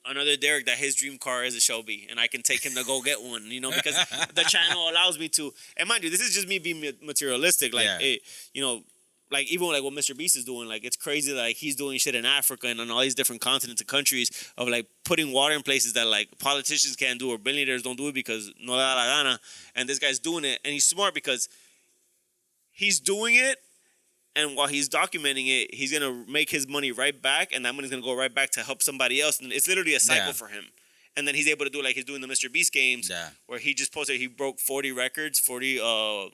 another Derick that his dream car is a Shelby, and I can take him to go get one, you know, because the channel allows me to. And mind you, this is just me being materialistic. Like, you know, like even like what Mr. Beast is doing, like it's crazy that like he's doing shit in Africa and on all these different continents and countries of like putting water in places that like politicians can't do or billionaires don't do it because no da la gana. And this guy's doing it, and he's smart because he's doing it. And while he's documenting it, he's going to make his money right back, and that money's going to go right back to help somebody else. And it's literally a cycle for him. And then he's able to do like he's doing the Mr. Beast games, where he just posted, he broke 40 records, 40 World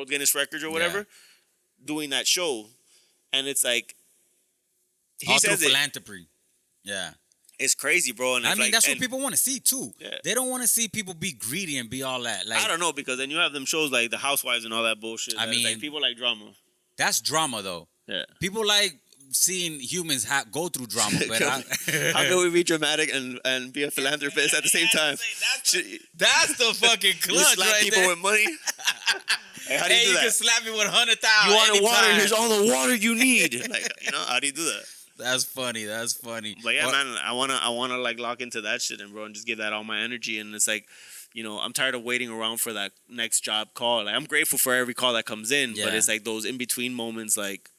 Guinness records or whatever, doing that show. And it's like, he all says through philanthropy. Yeah. It's crazy, bro. And I mean, like, that's what people want to see too. Yeah. They don't want to see people be greedy and be all that. Like, I don't know, because then you have them shows like The Housewives and all that bullshit. I mean, like, people like drama. That's drama, though. Yeah. People like seeing humans go through drama. But how can we be dramatic and be a philanthropist at the same time? That's the fucking clutch, you slap right people there. with money. Hey, how do you do that? Can slap me with 100,000. You want water? Here's all the water you need. Like, you know, how do you do that? That's funny. That's funny. But yeah, man, I wanna like lock into that shit and bro, and just give that all my energy. And it's like, you know, I'm tired of waiting around for that next job call. Like, I'm grateful for every call that comes in, but it's like those in between moments. Like,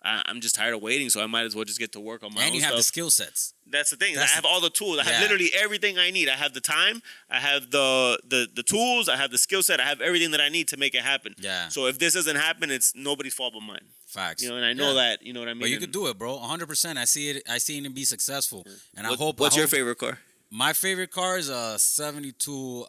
I'm just tired of waiting, so I might as well just get to work on my own stuff. And you have the skill sets. That's the thing. I have all the tools. I have literally everything I need. I have the time. I have the tools. I have the skill set. I have everything that I need to make it happen. Yeah. So if this doesn't happen, it's nobody's fault but mine. Facts. You know, and I know that. You know what I mean. But you could do it, bro. 100%. I see it and be successful. And I hope. What's your favorite car? My favorite car is a '72.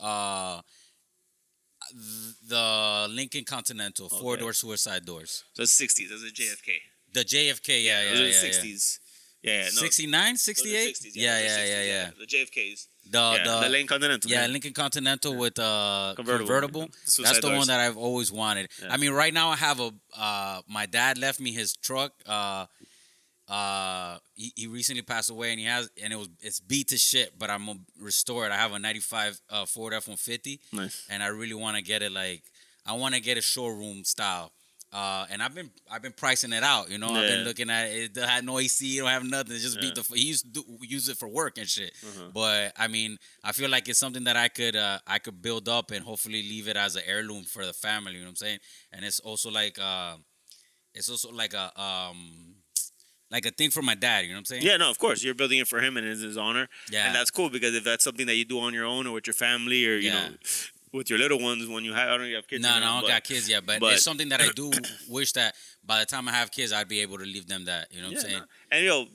The Lincoln Continental, 4-door suicide doors. So it's 60s. That's a JFK. The JFK, yeah. 60s. Yeah, no. 69, 68? 60s, yeah. The JFKs. The Lincoln Continental. Yeah, Lincoln Continental with convertible. That's the one that I've always wanted. Yeah. I mean, right now I have my dad left me his truck. He recently passed away, and it's beat to shit, but I'm gonna restore it. I have a 95 Ford F-150. Nice. And I really want to get it I want to get a showroom style. And I've been pricing it out, you know. I've been looking at it. It had no AC, it don't have nothing. It just beat the. He used to use it for work and shit. But I mean, I feel like it's something that I could build up and hopefully leave it as an heirloom for the family. You know what I'm saying? And it's also like a thing for my dad. You know what I'm saying? Yeah, no, of course. You're building it for him and it's his honor. Yeah, and that's cool because if that's something that you do on your own or with your family or you know. With your little ones, when I don't have kids. No, I don't got kids yet, but it's something that I do wish that by the time I have kids, I'd be able to leave them that. You know what I'm saying? And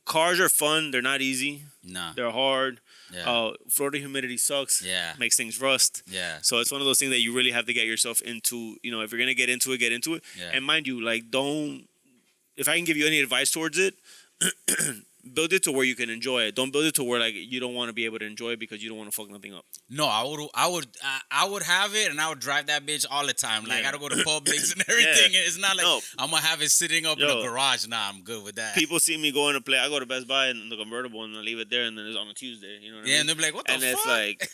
cars are fun. They're not easy. Nah. They're hard. Yeah. Florida humidity sucks. Yeah. Makes things rust. Yeah. So it's one of those things that you really have to get yourself into. You know, if you're gonna get into it, get into it. Yeah. And mind you, like, if I can give you any advice towards it. Build it to where you can enjoy it. Don't build it to where like you don't want to be able to enjoy it because you don't want to fuck nothing up. No, I would have it and I would drive that bitch all the time. Like I gotta go to Publix and everything. Yeah. It's not like I'm gonna have it sitting up in the garage. Nah, I'm good with that. People see me going to play. I go to Best Buy in the convertible and I leave it there, and then it's on a Tuesday. You know what I mean? And they're like, "What the fuck?" And it's like,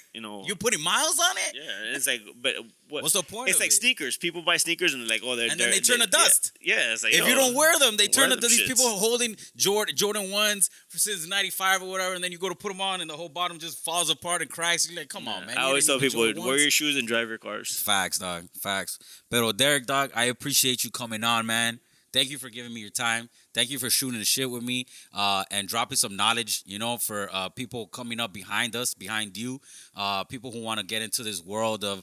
you're putting miles on it. Yeah, and it's like, but what's the point? It's like sneakers. People buy sneakers and they're like, and then they turn to dust. Yeah, it's like if you don't wear them, they turn to these people holding Jordan 1s since '95 or whatever, and then you go to put them on and the whole bottom just falls apart and cracks. You're like, come on, man. I always tell people, wear your shoes and drive your cars. Facts, dog. Facts. Pero Derick, dog, I appreciate you coming on, man. Thank you for giving me your time. Thank you for shooting the shit with me and dropping some knowledge, for people coming up behind us, behind you, people who want to get into this world of,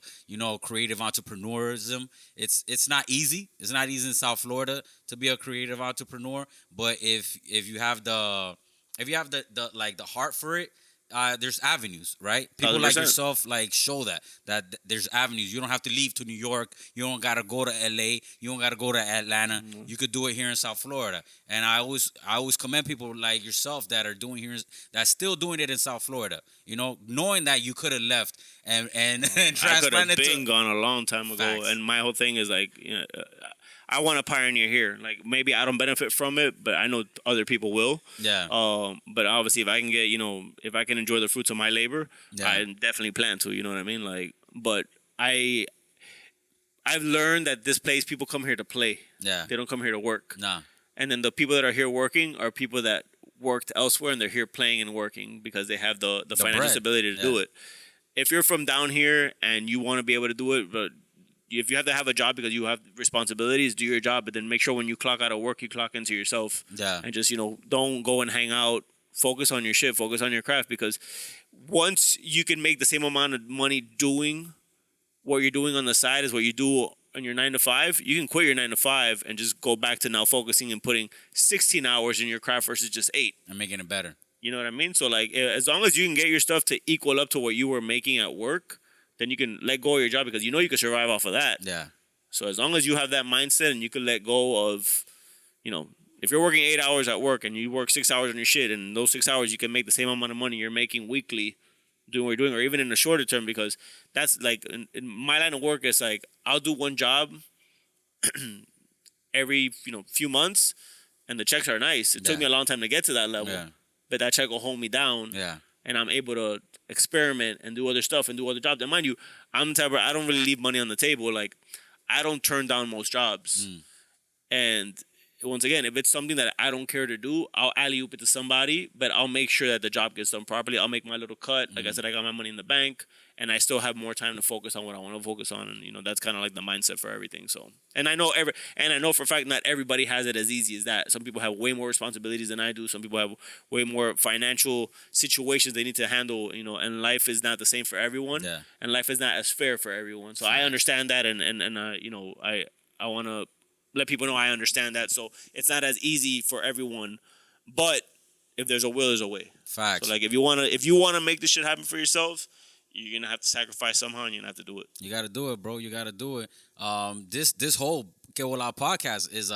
creative entrepreneurism. It's not easy. It's not easy in South Florida to be a creative entrepreneur, but if you have the the heart for it, there's avenues, right? People like 100%. yourself show that there's avenues. You don't have to leave to New York. You don't gotta go to LA. You don't gotta go to Atlanta. Mm-hmm. You could do it here in South Florida. And I always commend people like yourself that are doing here, that's still doing it in South Florida. Knowing that you could have left and I could have transplanted been gone a long time ago. Facts. And my whole thing is I want to pioneer here. Like, maybe I don't benefit from it, but I know other people will. Yeah. But obviously, if I can get, if I can enjoy the fruits of my labor, Yeah. I definitely plan to. You know what I mean? But I've learned that this place, people come here to play. Yeah. They don't come here to work. Nah. And then the people that are here working are people that worked elsewhere, and they're here playing and working because they have the financial bread. stability to do it. If you're from down here and you want to be able to do it, but if you have to have a job because you have responsibilities, do your job, but then make sure when you clock out of work, you clock into yourself. Yeah. And just, don't go and hang out. Focus on your shit. Focus on your craft, because once you can make the same amount of money doing what you're doing on the side as what you do on your 9 to 5, you can quit your 9 to 5 and just go back to now focusing and putting 16 hours in your craft versus just 8. And making it better. You know what I mean? So, as long as you can get your stuff to equal up to what you were making at work, then you can let go of your job, because you can survive off of that. Yeah. So as long as you have that mindset and you can let go of, if you're working 8 hours at work and you work 6 hours on your shit, and those 6 hours you can make the same amount of money you're making weekly doing what you're doing, or even in the shorter term, because that's in my line of work, it's I'll do one job every few months, and the checks are nice. It took me a long time to get to that level, but that check will hold me down. Yeah. And I'm able to experiment and do other stuff and do other jobs. And mind you, I'm the type where I don't really leave money on the table. I don't turn down most jobs. And once again, if it's something that I don't care to do, I'll alley-oop it to somebody, but I'll make sure that the job gets done properly. I'll make my little cut. Like I said, I got my money in the bank, and I still have more time to focus on what I want to focus on. And, that's kind of the mindset for everything. So, and I know for a fact not everybody has it as easy as that. Some people have way more responsibilities than I do. Some people have way more financial situations they need to handle, and life is not the same for everyone. Yeah. And life is not as fair for everyone. So I understand that. And I want to let people know I understand that. So it's not as easy for everyone, but if there's a will, there's a way. Facts. So if you wanna make this shit happen for yourself, you're gonna have to sacrifice somehow, and you're gonna have to do it. You gotta do it, bro. You gotta do it. This whole Que Hola podcast is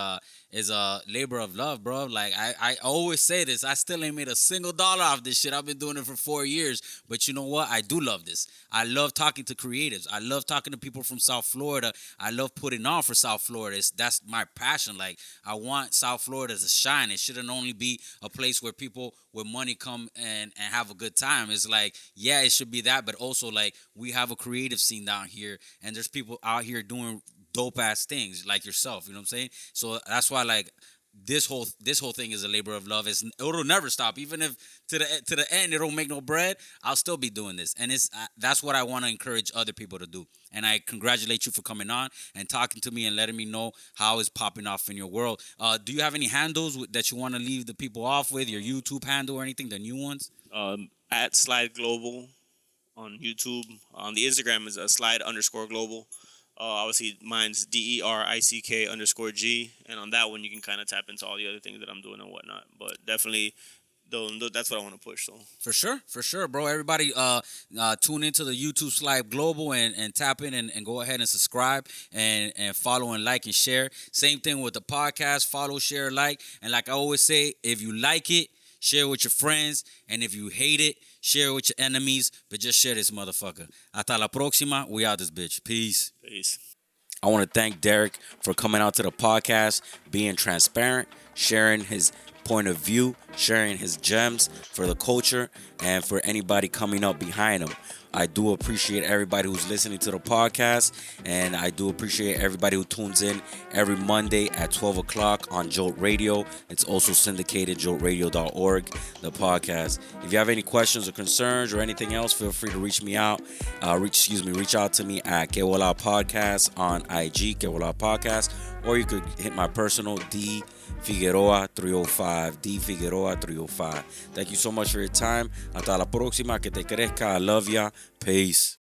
a labor of love, bro. I always say this. I still ain't made a single dollar off this shit. I've been doing it for 4 years. But you know what? I do love this. I love talking to creatives. I love talking to people from South Florida. I love putting on for South Florida. That's my passion. I want South Florida to shine. It shouldn't only be a place where people with money come and have a good time. It's it should be that, but also we have a creative scene down here, and there's people out here doing dope ass things like yourself, you know what I'm saying? So that's why this whole thing is a labor of love. It'll never stop, even if to the end it don't make no bread. I'll still be doing this, and that's what I want to encourage other people to do. And I congratulate you for coming on and talking to me and letting me know how it's popping off in your world. Do you have any handles that you want to leave the people off with? Your YouTube handle or anything? The new ones? At Slide Global on YouTube. On the Instagram is slide_global. Obviously, mine's DERICK_G, and on that one, you can kind of tap into all the other things that I'm doing and whatnot. But definitely, that's what I want to push. So for sure, bro. Everybody, tune into the YouTube Slide Global and tap in and go ahead and subscribe and follow and like and share. Same thing with the podcast. Follow, share, like, and like I always say, if you like it, share with your friends, and if you hate it, share with your enemies, but just share this motherfucker. Hasta la próxima. We out this bitch. Peace. I want to thank Derick for coming out to the podcast, being transparent, sharing his point of view, sharing his gems for the culture, and for anybody coming up behind him. I do appreciate everybody who's listening to the podcast, and I do appreciate everybody who tunes in every Monday at 12 o'clock on Jolt Radio. It's also syndicated, joltradio.org, the podcast. If you have any questions or concerns or anything else, feel free to reach me out. Reach out to me at Que Hola Podcast on IG, Que Hola Podcast, or you could hit my personal D Figueroa 305. D Figueroa 305. Thank you so much for your time. Hasta la próxima. Que te crezca. I love ya. Peace.